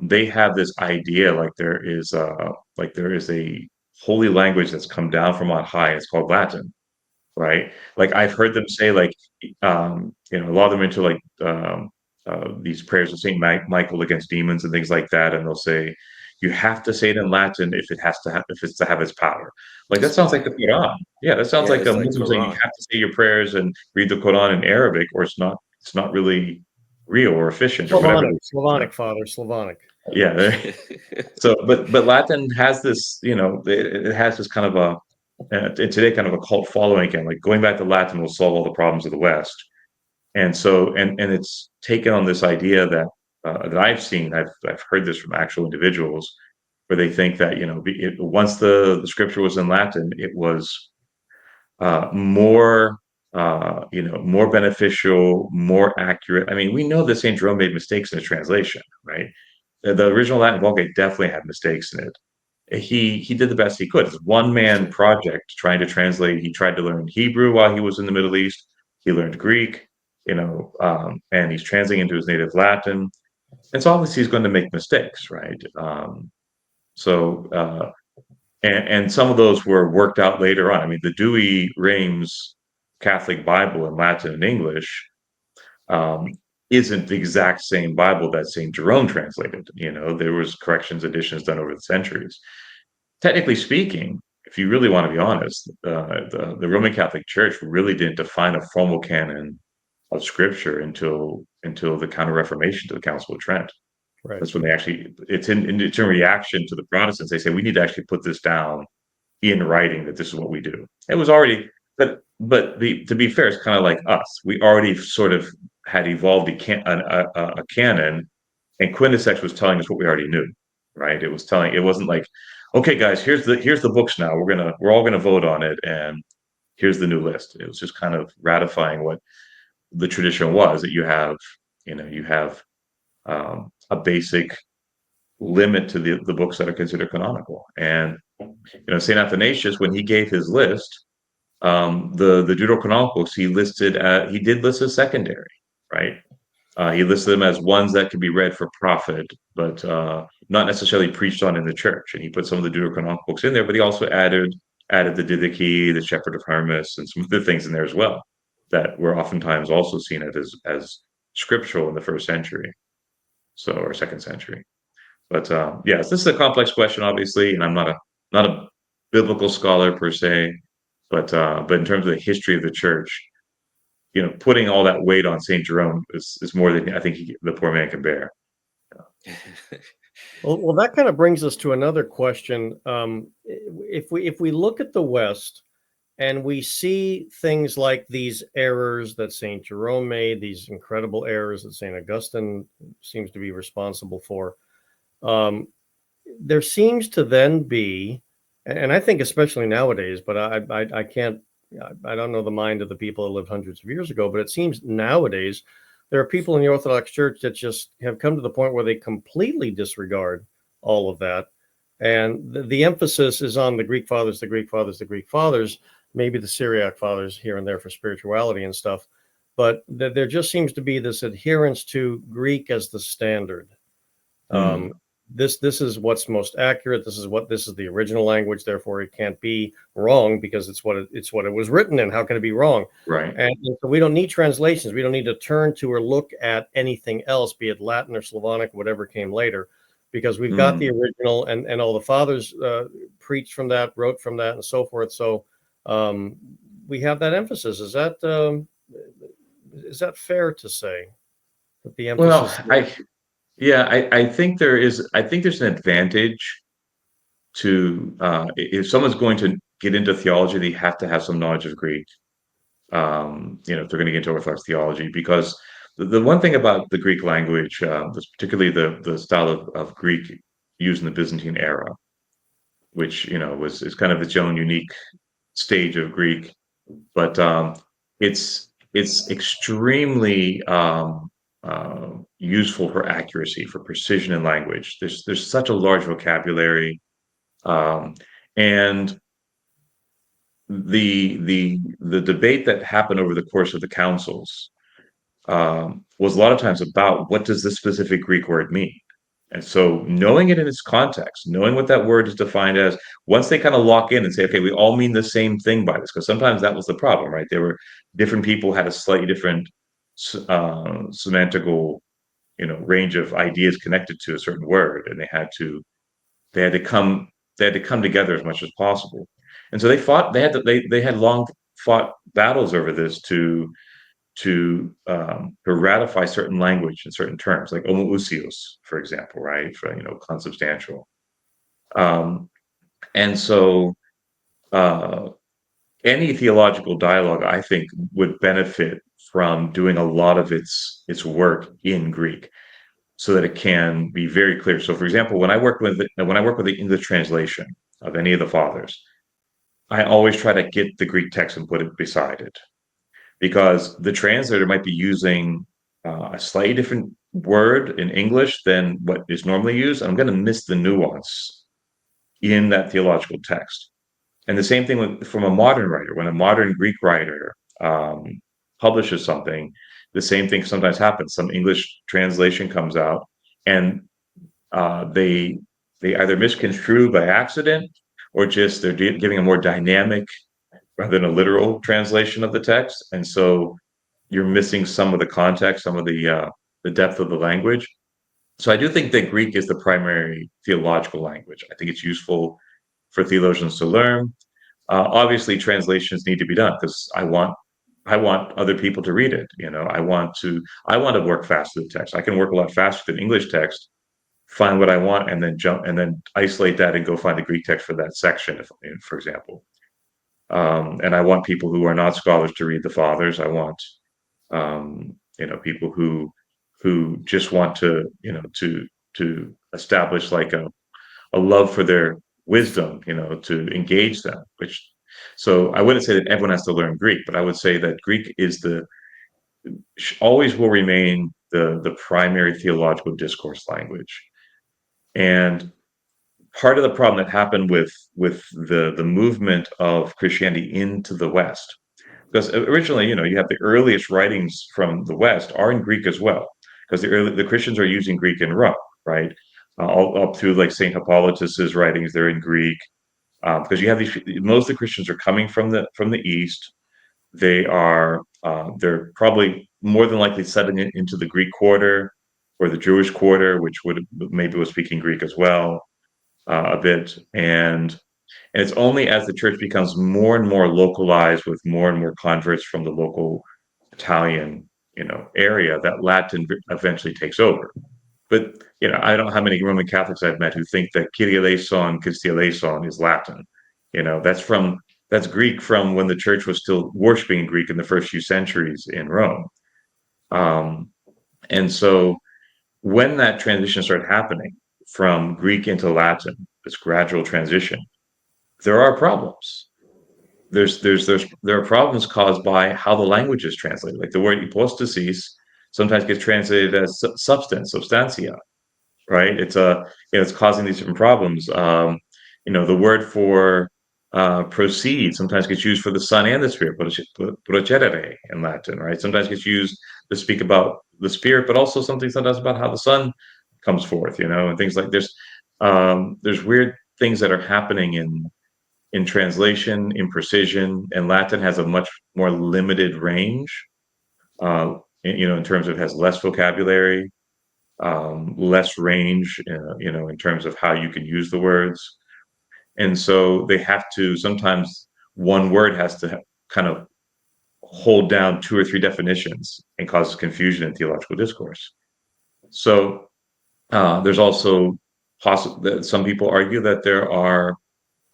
They have this idea like there is a holy language that's come down from on high. It's called Latin, right? Like I've heard them say, like, a lot of them into like these prayers of Saint Michael against demons and things like that, and they'll say you have to say it in Latin if it's to have its power. Like that sounds like the Quran. Yeah, that sounds like a Muslim saying you have to say your prayers and read the Quran in Arabic, or it's not really real or efficient or whatever. Slavonic, Father, Slavonic. Yeah. So, but Latin has this, it has this kind of today kind of a cult following again. Like going back to Latin will solve all the problems of the West, and so and it's taken on this idea that I've seen. I've heard this from actual individuals where they think that once the scripture was in Latin, it was more more beneficial, more accurate. I mean, we know that Saint Jerome made mistakes in his translation, right? The original Latin Vulgate definitely had mistakes in it. He did the best he could. It's a one-man project trying to translate. He tried to learn Hebrew while he was in the Middle East. He learned Greek, and he's translating into his native Latin. And so obviously he's going to make mistakes, right? and some of those were worked out later on. I mean, the Douay-Rheims Catholic Bible in Latin and English um, isn't the exact same Bible that St. Jerome translated. There was corrections, additions done over the centuries. Technically speaking, if you really want to be honest, the Roman Catholic Church really didn't define a formal canon of Scripture until the Counter-Reformation to the Council of Trent. Right. That's when it's in reaction to the Protestants. They say we need to actually put this down in writing that this is what we do. It was already, to be fair, it's kind of like us. We already sort of had evolved a canon, and Quintessex was telling us what we already knew, right? It wasn't like, okay, guys, here's the books now. We're all gonna vote on it, and here's the new list. It was just kind of ratifying what the tradition was, that you have a basic limit to the books that are considered canonical. And St. Athanasius, when he gave his list, the deuterocanonical books he did list as secondary, right? He listed them as ones that could be read for profit, but not necessarily preached on in the church. And he put some of the deuterocanonical books in there, but he also added the Didache, the Shepherd of Hermas, and some other things in there as well that were oftentimes also seen as scriptural in the first century, or second century. But yes, this is a complex question, obviously, and I'm not a biblical scholar per se, but in terms of the history of the church, putting all that weight on Saint Jerome is more than I think the poor man can bear. Well, that kind of brings us to another question. If we look at the West and we see things like these errors that Saint Jerome made, these incredible errors that Saint Augustine seems to be responsible for, there seems to then be, and I think especially nowadays, but I can't, I don't know the mind of the people that lived hundreds of years ago, but it seems nowadays there are people in the Orthodox Church that just have come to the point where they completely disregard all of that. And the emphasis is on the Greek fathers, the Greek fathers, the Greek fathers, maybe the Syriac fathers here and there for spirituality and stuff. But there just seems to be this adherence to Greek as the standard. This is what's most accurate. This is the original language. Therefore, it can't be wrong because it's what it was written in. How can it be wrong? Right. And so we don't need translations. We don't need to turn to or look at anything else, be it Latin or Slavonic, whatever came later, because we've got the original, and all the fathers preached from that, wrote from that, and so forth. So we have that emphasis. Is that fair to say that the emphasis? Well, I think there's an advantage to if someone's going to get into theology, they have to have some knowledge of Greek. If they're going to get into Orthodox theology, because the one thing about the Greek language, particularly the style of Greek used in the Byzantine era, which is kind of its own unique stage of Greek, but it's extremely useful for accuracy, for precision in language. There's such a large vocabulary, and the debate that happened over the course of the councils was a lot of times about what does this specific Greek word mean. And so knowing it in its context, knowing what that word is defined as, once they kind of lock in and say, okay, we all mean the same thing by this, because sometimes that was the problem, right? There were different people had a slightly different semantical range of ideas connected to a certain word, and they had to come together as much as possible. And so they had long fought battles over this to ratify certain language in certain terms, like homoousios, for example, right? For consubstantial. And so any theological dialogue, I think, would benefit from doing a lot of its work in Greek, so that it can be very clear. So, for example, when I work with the English translation of any of the fathers, I always try to get the Greek text and put it beside it, because the translator might be using a slightly different word in English than what is normally used, and I'm going to miss the nuance in that theological text. And the same thing from a modern writer. When a modern Greek writer publishes something, the same thing sometimes happens. Some English translation comes out, and they either misconstrue by accident, or just they're giving a more dynamic rather than a literal translation of the text, and so you're missing some of the context, some of the depth of the language. So I do think that Greek is the primary theological language. I think it's useful for theologians to learn. Obviously, translations need to be done because I want other people to read it. I want to work fast with the text. I can work a lot faster than English text, find what I want, and then jump and then isolate that and go find the Greek text for that section, for example. And I want people who are not scholars to read the fathers. I want people who just want to to establish like a love for their wisdom, to engage them. So I wouldn't say that everyone has to learn Greek, but I would say that Greek is always will remain the primary theological discourse language. And part of the problem that happened with the movement of Christianity into the West, because originally, you have the earliest writings from the West are in Greek as well, because the Christians are using Greek in Rome, right? All up through like Saint Hippolytus's writings, they're in Greek, because you have most of the Christians are coming from the East. They're probably more than likely settling it into the Greek quarter or the Jewish quarter, which maybe was speaking Greek as well, a bit. And it's only as the church becomes more and more localized with more and more converts from the local Italian, area, that Latin eventually takes over. But, I don't know how many Roman Catholics I've met who think that Kyrie eleison, Christi eleison is Latin. That's Greek from when the church was still worshiping in Greek in the first few centuries in Rome. And so when that transition started happening from Greek into Latin, this gradual transition, there are problems. There are problems caused by how the language is translated. Like the word hypostasis sometimes gets translated as substance, substantia, right? It's causing these different problems. The word for proceed sometimes gets used for the Son and the Spirit, procedere in Latin, right? Sometimes gets used to speak about the Spirit, but also sometimes about how the Son comes forth, and things like this. There's weird things that are happening in translation, in precision, and Latin has a much more limited range, in terms of has less vocabulary, less range, in terms of how you can use the words. And so they have to, sometimes one word has to kind of hold down two or three definitions and causes confusion in theological discourse. So there's also that some people argue that there are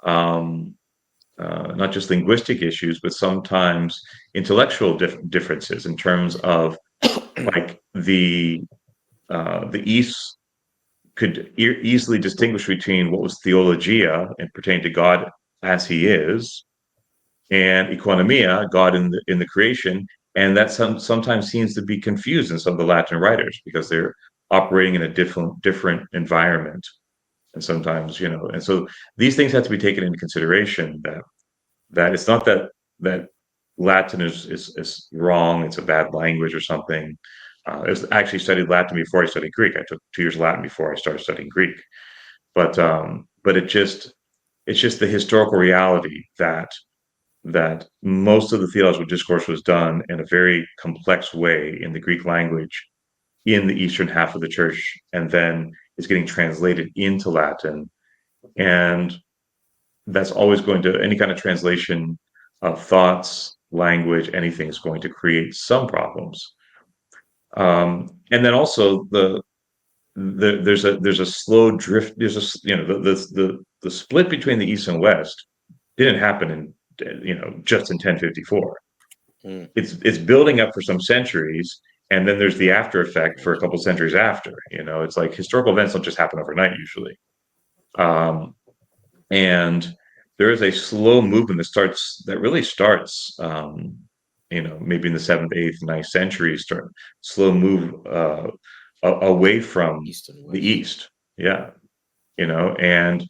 not just linguistic issues, but sometimes intellectual differences in terms of like the East could easily distinguish between what was theologia and pertaining to God as He is, and economia, God in the creation, and that sometimes seems to be confused in some of the Latin writers because they're operating in a different environment, and sometimes and so these things have to be taken into consideration. That it's not that Latin is wrong, it's a bad language or something. I actually studied Latin before I studied Greek. I took 2 years Latin before I started studying Greek. But it's just the historical reality that most of the theological discourse was done in a very complex way in the Greek language in the eastern half of the church, and then is getting translated into Latin. And that's always going to, any kind of translation of thoughts, language, anything is going to create some problems. And then also there's a slow drift. There's the split between the East and West didn't happen in just in 1054. It's building up for some centuries, and then there's the after effect for a couple centuries after. It's like historical events don't just happen overnight usually. And there is a slow movement that really starts maybe in the 7th, 8th, 9th centuries, slow move away from the East. Yeah. And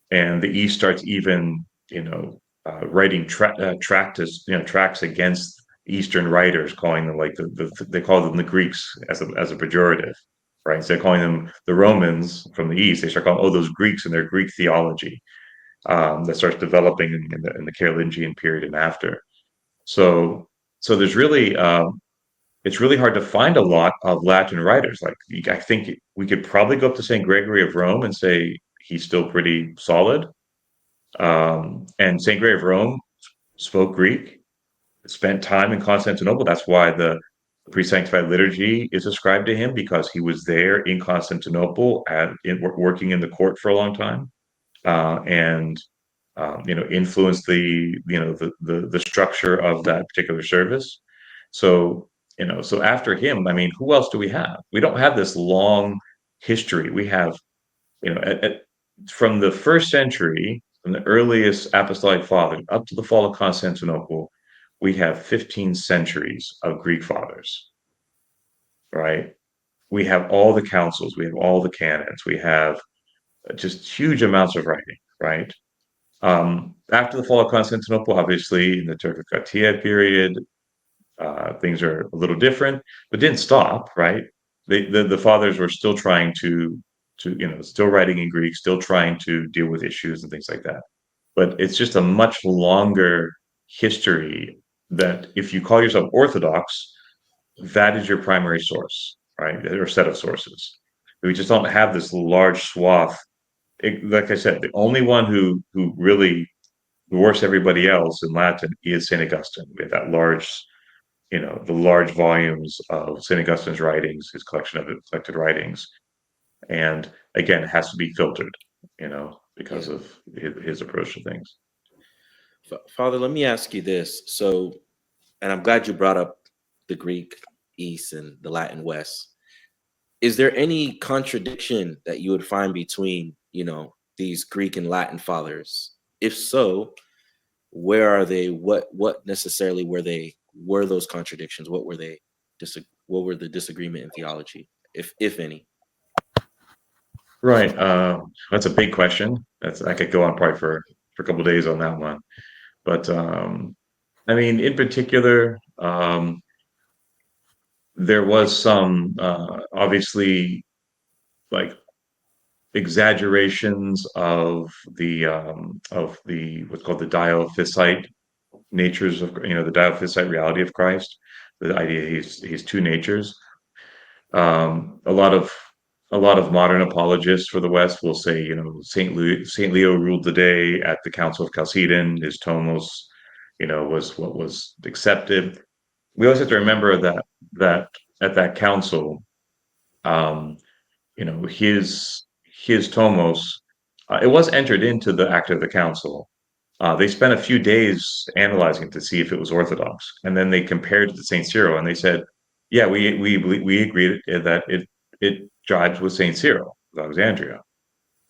the East starts even, writing tracts against Eastern writers, calling them like they call them the Greeks as a pejorative, right? Instead of calling them the Romans from the East, they start calling, those Greeks and their Greek theology. that starts developing in the Carolingian period and after. So there's really it's really hard to find a lot of Latin writers. Like I think we could probably go up to Saint Gregory of Rome and say he's still pretty solid. And Saint Gregory of Rome spoke Greek, spent time in Constantinople. That's why the pre-sanctified liturgy is ascribed to him, because he was there in Constantinople working in the court for a long time, and influenced the structure of that particular service. So so after him, I mean, who else do we have? We don't have this long history. We have from the first century, from the earliest apostolic father up to the fall of Constantinople, we have 15 centuries of Greek fathers, right? We have all the councils, we have all the canons, we have just huge amounts of writing, right? After the fall of Constantinople, obviously, in the Turco-Katia period, things are a little different, but didn't stop, right? The fathers were still trying to still writing in Greek, still trying to deal with issues and things like that. But it's just a much longer history that if you call yourself Orthodox, that is your primary source, right? Or set of sources. We just don't have this large swath. Like I said, the only one who really dwarfs everybody else in Latin is Saint Augustine. We have that large, the large volumes of Saint Augustine's writings, his collection of collected writings, and again, it has to be filtered, because of his approach to things. Father, let me ask you this. So, and I'm glad you brought up the Greek East and the Latin West. Is there any contradiction that you would find between, these Greek and Latin fathers? If so, where are they? What necessarily were those contradictions? What were they? What were the disagreement in theology, if any? Right. That's a big question. I could go on probably for a couple of days on that one. But I mean, in particular, there was some obviously like exaggerations of the what's called the Diophysite natures of the Diophysite reality of Christ. The idea he's two natures. A lot of modern apologists for the West will say, Saint Leo ruled the day at the Council of Chalcedon. His tomos, was what was accepted. We always have to remember that at that council, his tomos, it was entered into the act of the council. They spent a few days analyzing to see if it was orthodox, and then they compared it to Saint Cyril, and they said, "Yeah, we agreed that it jives with Saint Cyril of Alexandria."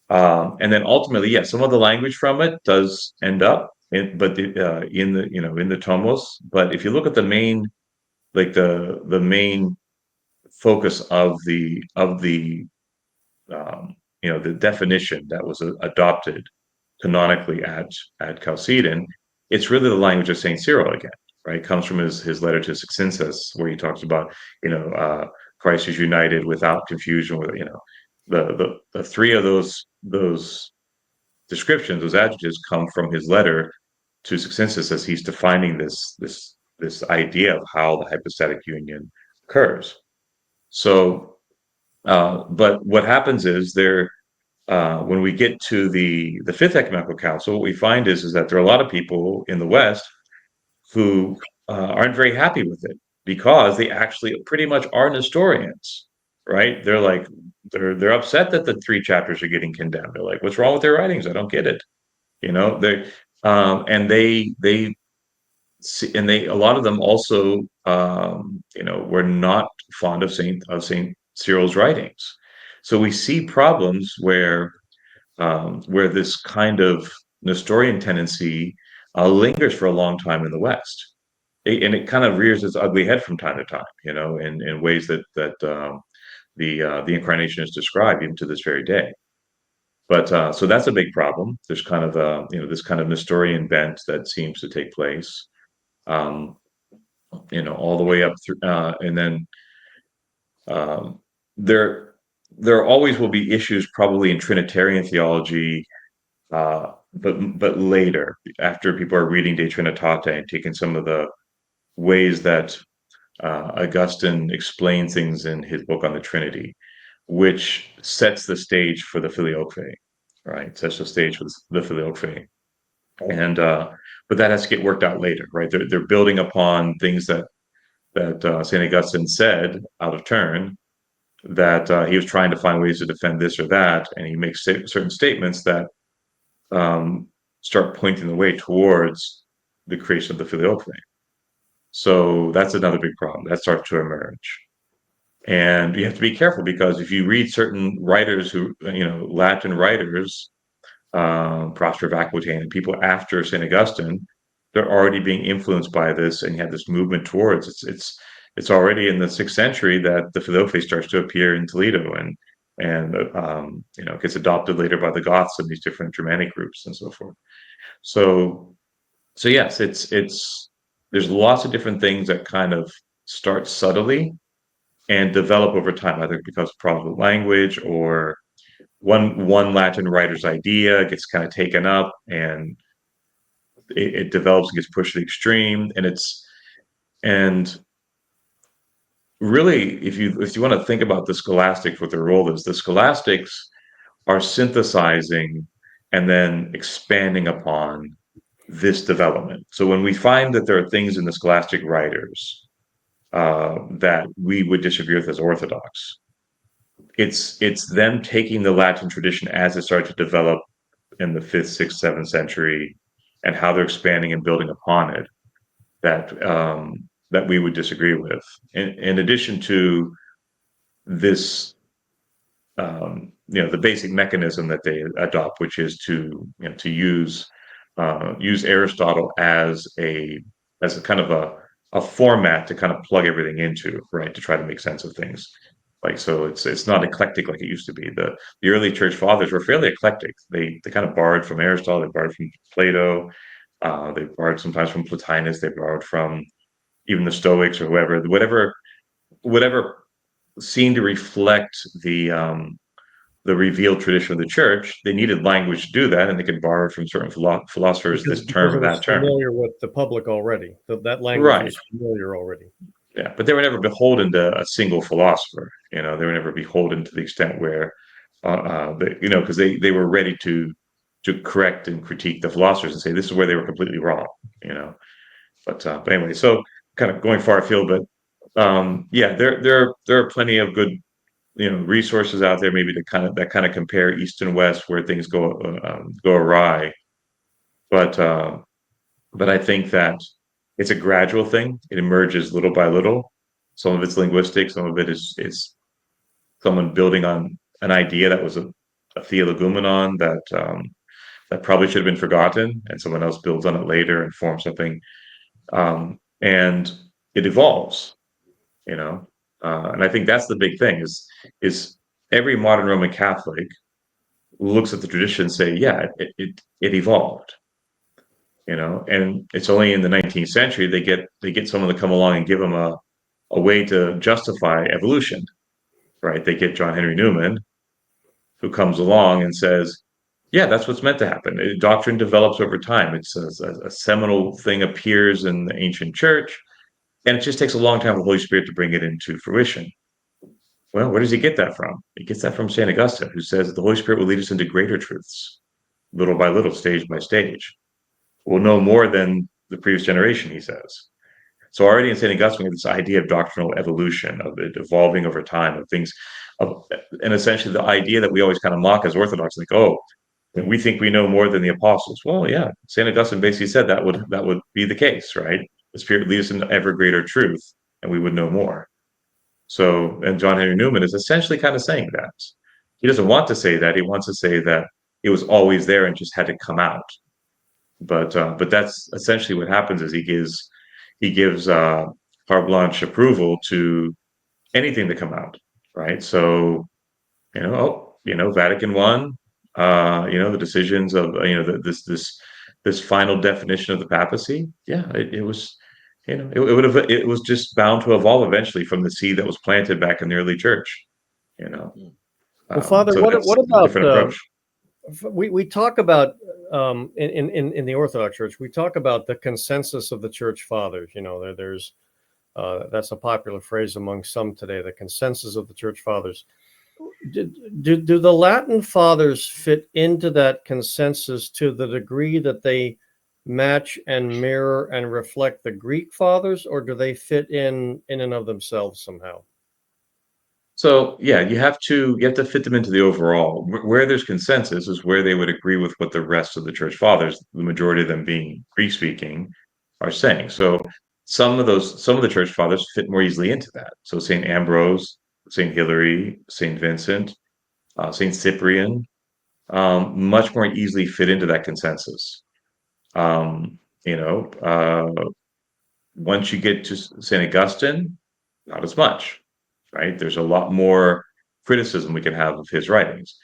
And then ultimately, yeah, some of the language from it does end up in the tomos. But if you look at the main, like the main focus of the definition that was adopted canonically at Chalcedon, it's really the language of Saint Cyril again, right? It comes from his letter to Sixensis, where he talks about Christ is united without confusion. With the three of those descriptions, those adjectives, come from his letter to Sixensis as he's defining this idea of how the hypostatic union occurs. So, but what happens is when we get to the Fifth Ecumenical Council, what we find is that there are a lot of people in the West who aren't very happy with it, because they actually pretty much are Nestorians, right? They're upset that the three chapters are getting condemned. They're like, "What's wrong with their writings? I don't get it." They and they a lot of them also were not fond of Saint Cyril's writings. So we see problems where this kind of Nestorian tendency lingers for a long time in the West, and it kind of rears its ugly head from time to time, in ways that the incarnation is described even to this very day. But so that's a big problem. There's kind of this kind of Nestorian bent that seems to take place, all the way up through, and then there always will be issues probably in Trinitarian theology but later, after people are reading De Trinitate and taking some of the ways that Augustine explains things in his book on the Trinity, which sets the stage for the Filioque, right? Sets the stage for the Filioque, and but that has to get worked out later, right? They're building upon things that Saint Augustine said out of turn, that he was trying to find ways to defend this or that, and he makes certain statements that start pointing the way towards the creation of the Filioque. So that's another big problem that starts to emerge. And you have to be careful, because if you read certain writers who, Latin writers, Prosper of Aquitaine, and people after St. Augustine, they're already being influenced by this, and you have this movement towards it's already in the 6th century that the Filioque starts to appear in Toledo, and gets adopted later by the Goths and these different Germanic groups and so forth. So yes, it's there's lots of different things that kind of start subtly and develop over time, either because of problems with language, or one Latin writer's idea gets kind of taken up, and it develops and gets pushed to the extreme, and really, if you want to think about the scholastics, what their role is, the scholastics are synthesizing and then expanding upon this development. So when we find that there are things in the scholastic writers that we would disagree with as Orthodox, it's them taking the Latin tradition as it started to develop in the 5th, 6th, 7th century, and how they're expanding and building upon it, that we would disagree with. In addition to this, the basic mechanism that they adopt, which is to use Aristotle as a kind of a format to kind of plug everything into, right, to try to make sense of things. Like, so it's not eclectic like it used to be. The early church fathers were fairly eclectic. They kind of borrowed from Aristotle, they borrowed from Plato, they borrowed sometimes from Plotinus, they borrowed from even the Stoics or whatever seemed to reflect the revealed tradition of the church. They needed language to do that, and they could borrow from certain philosophers this term or that term. Familiar with the public already. That language Right. was familiar already. Yeah, but they were never beholden to a single philosopher. They were never beholden to the extent where, because they were ready to correct and critique the philosophers and say this is where they were completely wrong. But anyway, so kind of going far afield, but yeah, there are plenty of good resources out there, maybe that kind of compare East and West where things go awry. But I think that it's a gradual thing. It emerges little by little. Some of it's linguistic. Some of it is someone building on an idea that was a theologumenon that probably should have been forgotten, and someone else builds on it later and forms something. And it evolves, and I think that's the big thing is every modern Roman Catholic looks at the tradition and say, yeah, it evolved. And it's only in the 19th century they get someone to come along and give them a way to justify evolution, right? They get John Henry Newman, who comes along and says, yeah, that's what's meant to happen. Doctrine develops over time. It's a seminal thing appears in the ancient church, and it just takes a long time for the Holy Spirit to bring it into fruition. Well, where does he get that from? He gets that from St. Augustine, who says that the Holy Spirit will lead us into greater truths, little by little, stage by stage. We'll know more than the previous generation, he says. So already in St. Augustine, we have this idea of doctrinal evolution, of it evolving over time, of things, and essentially the idea that we always kind of mock as Orthodox, like, oh, we think we know more than the apostles. Well, yeah, St. Augustine basically said that would be the case, right? The Spirit leads us into ever greater truth, and we would know more. So, and John Henry Newman is essentially kind of saying that. He doesn't want to say that. He wants to say that it was always there and just had to come out. But that's essentially what happens is he gives carte blanche approval to anything to come out, right? So, Vatican I, the decisions of this final definition of the papacy. Yeah, it was, it was just bound to evolve eventually from the seed that was planted back in the early church. Well, Father, so what about different approach? we talk about in the Orthodox Church, we talk about the consensus of the Church Fathers. You know, there's that's a popular phrase among some today, the consensus of the Church Fathers. Do the Latin Fathers fit into that consensus to the degree that they match and mirror and reflect the Greek Fathers, or do they fit in and of themselves somehow? So yeah, you have to fit them into the overall. Where there's consensus is where they would agree with what the rest of the church fathers, the majority of them being Greek speaking, are saying. So some of the church fathers fit more easily into that. So Saint Ambrose, Saint Hilary, Saint Vincent, Saint Cyprian, much more easily fit into that consensus. Um, you know, once you get to Saint Augustine, not as much, right? There's a lot more criticism we can have of his writings.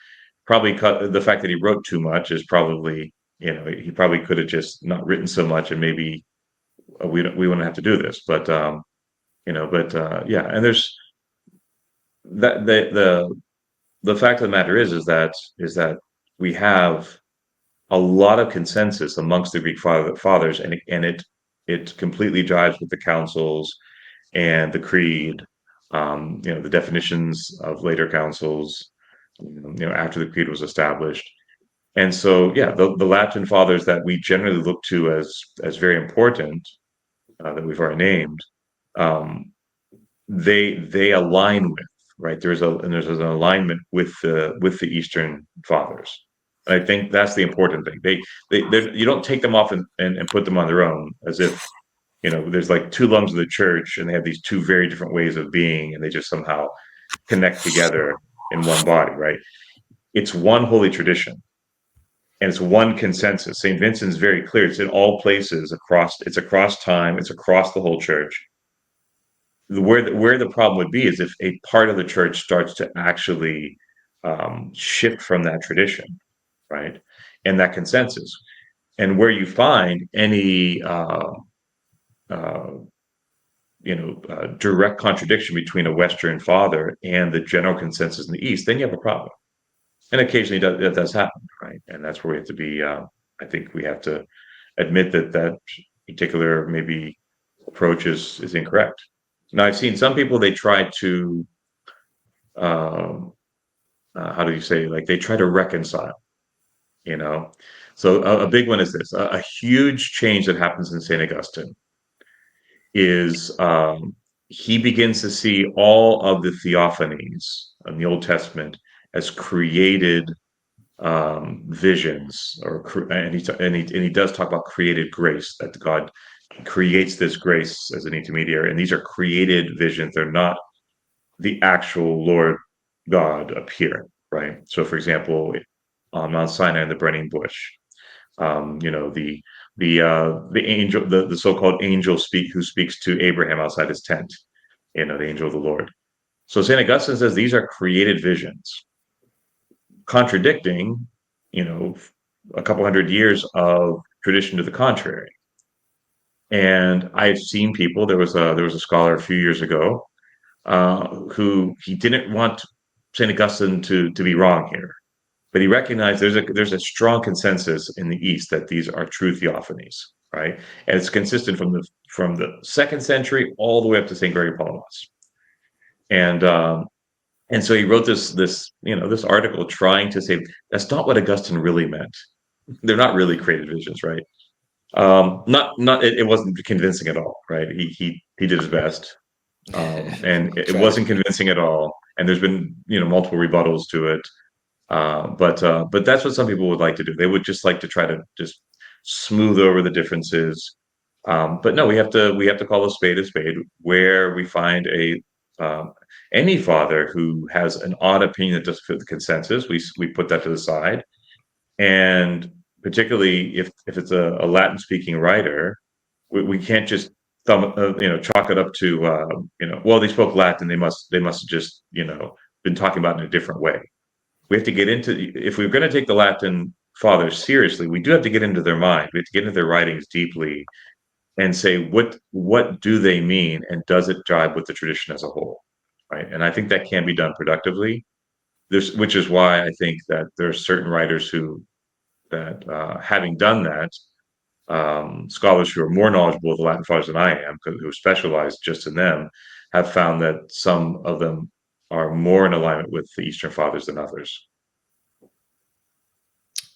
Probably the fact that he wrote too much is probably, he probably could have just not written so much, and maybe we wouldn't have to do this. But yeah, and there's that the fact of the matter is that we have a lot of consensus amongst the Greek fathers, and it completely jives with the councils and the creed, the definitions of later councils, after the creed was established. And so, yeah, the Latin fathers that we generally look to as very important, that we've already named, um, they align with, right. There's an alignment with the Eastern fathers. I think that's the important thing. You don't take them off and put them on their own as if there's like two lungs of the church and they have these two very different ways of being and they just somehow connect together in one body, right? It's one holy tradition and it's one consensus. St. Vincent's very clear. It's in all places it's across time, it's across the whole church. Where the problem would be is if a part of the church starts to actually shift from that tradition, right? And that consensus. And where you find any uh, direct contradiction between a Western father and the general consensus in the East, then you have a problem. And occasionally that does happen, right? And that's where we have to be. I think we have to admit that particular maybe approach is incorrect. Now, I've seen some people they try to um, how do you say, like they try to reconcile, you know. So a big one is this: a huge change that happens in Saint Augustine is he begins to see all of the theophanies in the Old Testament as created visions, and he does talk about created grace, that God creates this grace as an intermediary, and these are created visions. They're not the actual Lord God appearing, right? So, for example, on Mount Sinai in the burning bush, the angel, the so-called angel who speaks to Abraham outside his tent, the angel of the Lord. So St. Augustine says these are created visions, contradicting, a couple hundred years of tradition to the contrary. And I've seen people. There was a scholar a few years ago who he didn't want St. Augustine to be wrong here, but he recognized there's a strong consensus in the East that these are true theophanies, right? And it's consistent from the second century all the way up to Saint Gregory Palamas. And so he wrote this article trying to say that's not what Augustine really meant. They're not really created visions, right? Not it wasn't convincing at all, right? He did his best, and it wasn't convincing at all. And there's been multiple rebuttals to it. But that's what some people would like to do. They would just like to try to just smooth over the differences. But no, we have to call a spade. Where we find any father who has an odd opinion that doesn't fit the consensus, we put that to the side. And particularly if it's a Latin speaking writer, we can't just chalk it up to well, they spoke Latin, they must have just been talking about it in a different way. We have to get into, if we're going to take the Latin fathers seriously, we do have to get into their mind. We have to get into their writings deeply and say what do they mean, and does it jive with the tradition as a whole, right? And I think that can be done productively. which is why I think that there are certain writers having done that, scholars who are more knowledgeable of the Latin fathers than I am, who specialize just in them, have found that some of them are more in alignment with the Eastern fathers than others.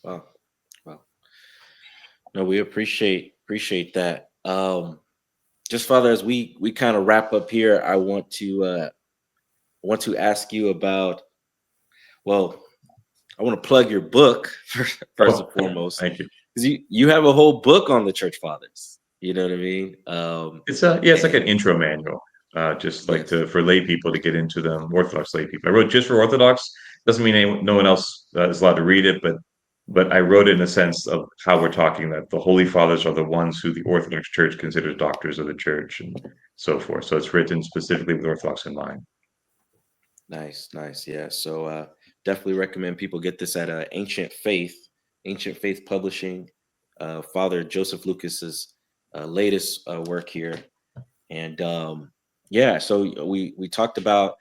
Wow. Wow. No, we appreciate that. Just Father, as we kind of wrap up here, I want to ask you about, well, I want to plug your book first and foremost. Thank you. Because you have a whole book on the church fathers. You know what I mean? It's like an intro manual, just like for lay people to get into them, Orthodox lay people. I wrote just for Orthodox. Doesn't mean no one else is allowed to read it, but I wrote it in a sense of how we're talking that the Holy Fathers are the ones who the Orthodox Church considers doctors of the Church and so forth. So it's written specifically with Orthodox in mind. Nice. Yeah. So definitely recommend people get this at Ancient Faith Publishing. Father Joseph Lucas's latest work here, and so we talked about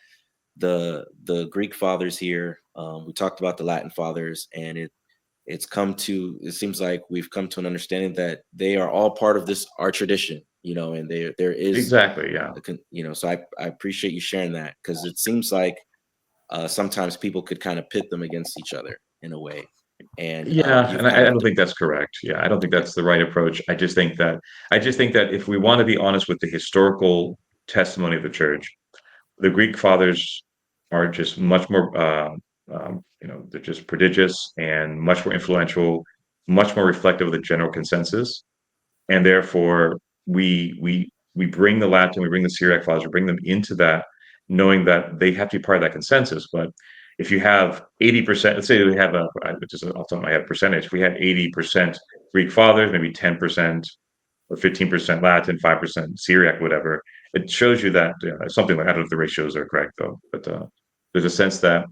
the Greek fathers here. We talked about the Latin fathers, and it seems like we've come to an understanding that they are all part of our tradition, and there is exactly, yeah. So I appreciate you sharing that, because it seems like sometimes people could kind of pit them against each other in a way. And I don't think that's correct. Yeah, I don't think that's the right approach. I just think that if we want to be honest with the historical testimony of the Church, the Greek fathers are just much more, they're just prodigious and much more influential, much more reflective of the general consensus, and therefore we bring the Latin, we bring the Syriac fathers, we bring them into that, knowing that they have to be part of that consensus. But if you have 80%, let's say we have which is off the top of my head percentage, if we had 80% Greek fathers, maybe 10% or 15% Latin, 5% Syriac, whatever, it shows you that something like, I don't know if the ratios are correct though, but there's a sense that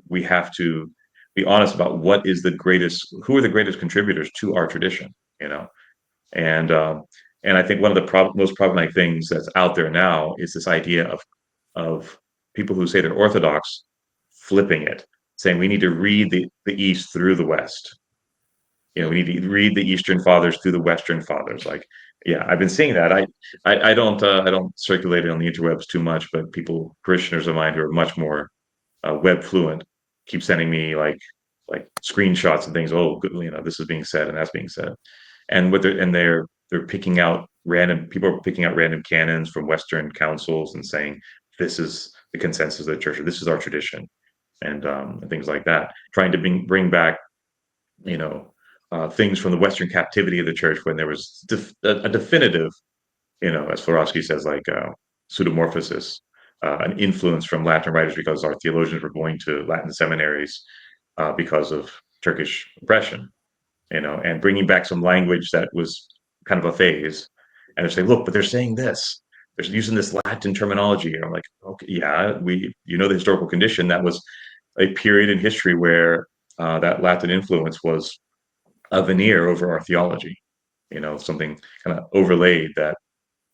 we have to be honest about who are the greatest contributors to our tradition, and I think one of the most problematic things that's out there now is this idea of people who say they're Orthodox flipping it, saying we need to read the East through the West. We need to read the Eastern fathers through the Western fathers. Like, yeah, I've been seeing that. I don't circulate it on the interwebs too much, but parishioners of mine who are much more web fluent keep sending me like screenshots and things. Oh, this is being said and that's being said, and they're picking out people are picking out random canons from Western councils and saying this is the consensus of the Church, or this is our tradition, and things like that, trying to bring back things from the Western captivity of the Church when there was a definitive, as Florovsky says, like pseudomorphosis, an influence from Latin writers, because our theologians were going to Latin seminaries because of Turkish oppression, and bringing back some language that was kind of a phase, and they're saying, look, but they're saying this. They're using this Latin terminology. And I'm like, okay, yeah, the historical condition, that was a period in history where that Latin influence was a veneer over our theology, something kind of overlaid that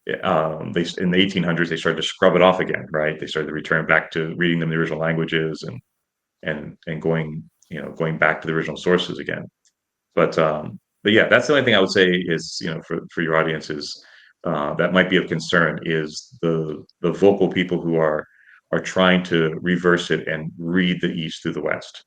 they in the 1800s they started to scrub it off again, right? They started to return back to reading them in the original languages and going back to the original sources again. But yeah, that's the only thing I would say is, for your audience is that might be of concern is the vocal people who are trying to reverse it and read the East through the West.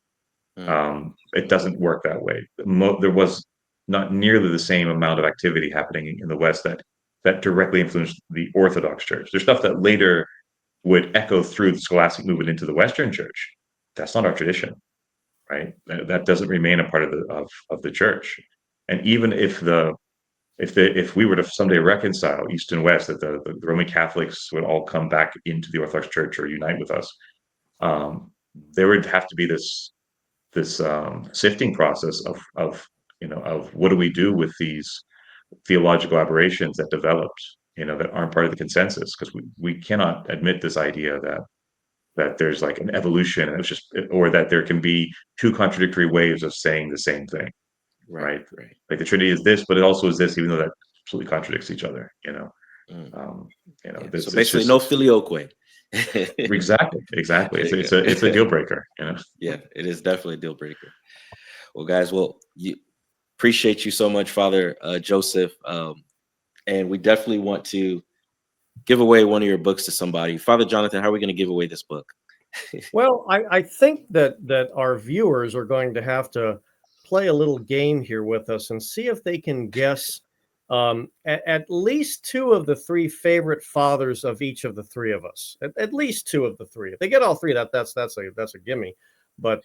It doesn't work that way. There was not nearly the same amount of activity happening in the West that directly influenced the Orthodox Church. There's stuff that later would echo through the scholastic movement into the Western Church. That's not our tradition, right? That doesn't remain a part of the Church. And even if we were to someday reconcile East and West, that the Roman Catholics would all come back into the Orthodox Church or unite with us, there would have to be this sifting process of what do we do with these theological aberrations that developed, that aren't part of the consensus, because we cannot admit this idea that there's like an evolution, and or that there can be two contradictory ways of saying the same thing, right? Like the Trinity is this, but it also is this, even though that absolutely contradicts each other. So basically, no filioque. Exactly. It's a deal breaker, you know. Yeah, it is definitely a deal breaker. Well, guys, appreciate you so much, Father Joseph. And we definitely want to give away one of your books to somebody. Father Jonathan, how are we going to give away this book? Well, I think that our viewers are going to have to play a little game here with us and see if they can guess at least two of the three favorite fathers of each of the three of us. At least two of the three. If they get all three, that's a gimme. But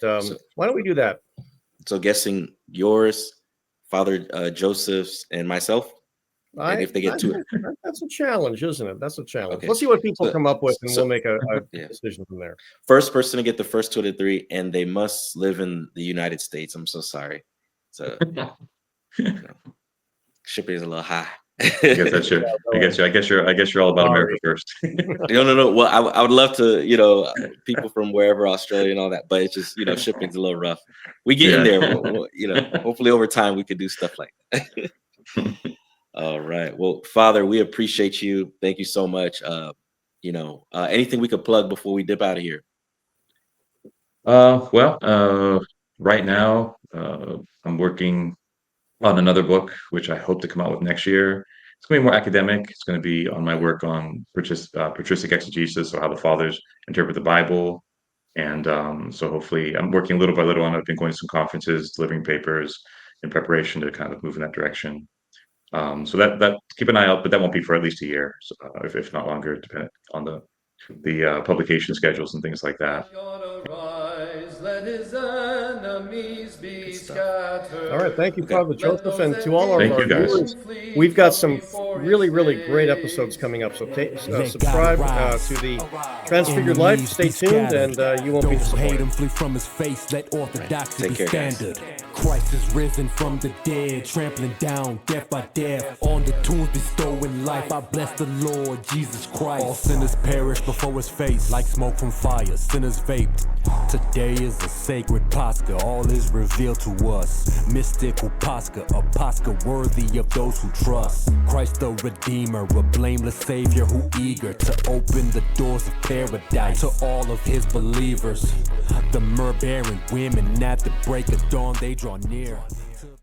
why don't we do that? So guessing yours, Father Joseph's, and myself. And if they get two, that's a challenge, isn't it? That's a challenge. Okay. Let's see what people come up with, and we'll make a yeah. decision from there. First person to get the first two of the three, and they must live in the United States. I'm so sorry. So shipping is a little high. I guess that's your. I guess you're all about America first. No. Well, I would love to, people from wherever, Australia and all that, but it's just, shipping's a little rough. We get in there. Hopefully over time we could do stuff like that. All right. Well, Father, we appreciate you. Thank you so much. Anything we could plug before we dip out of here? Right now, I'm working on another book, which I hope to come out with next year. It's going to be more academic. It's going to be on my work on patristic exegesis, so how the fathers interpret the Bible. And so hopefully I'm working little by little on it. I've been going to some conferences, delivering papers in preparation to kind of move in that direction. So that keep an eye out, but that won't be for at least a year, so, if not longer, depending on the publication schedules and things like that. All right, thank you, Father Joseph, and to all of our viewers. We've got some really, really great episodes coming up, so subscribe to the Transfigured Life. Stay tuned, and you won't be disappointed. Flee from his face, let orthodoxy be Take care, standard. Christ is risen from the dead, trampling down death by death. On the tombs bestowing life, I bless the Lord Jesus Christ. All sinners perish before his face, like smoke from fire, sinners vape. Today is a sacred Pascha, all is revealed to us. Mystical Pascha, a Pascha worthy of those who trust. Christ the Redeemer, a blameless Savior who eager to open the doors of paradise to all of his believers. The myrrh-bearing women at the break of dawn, they draw near.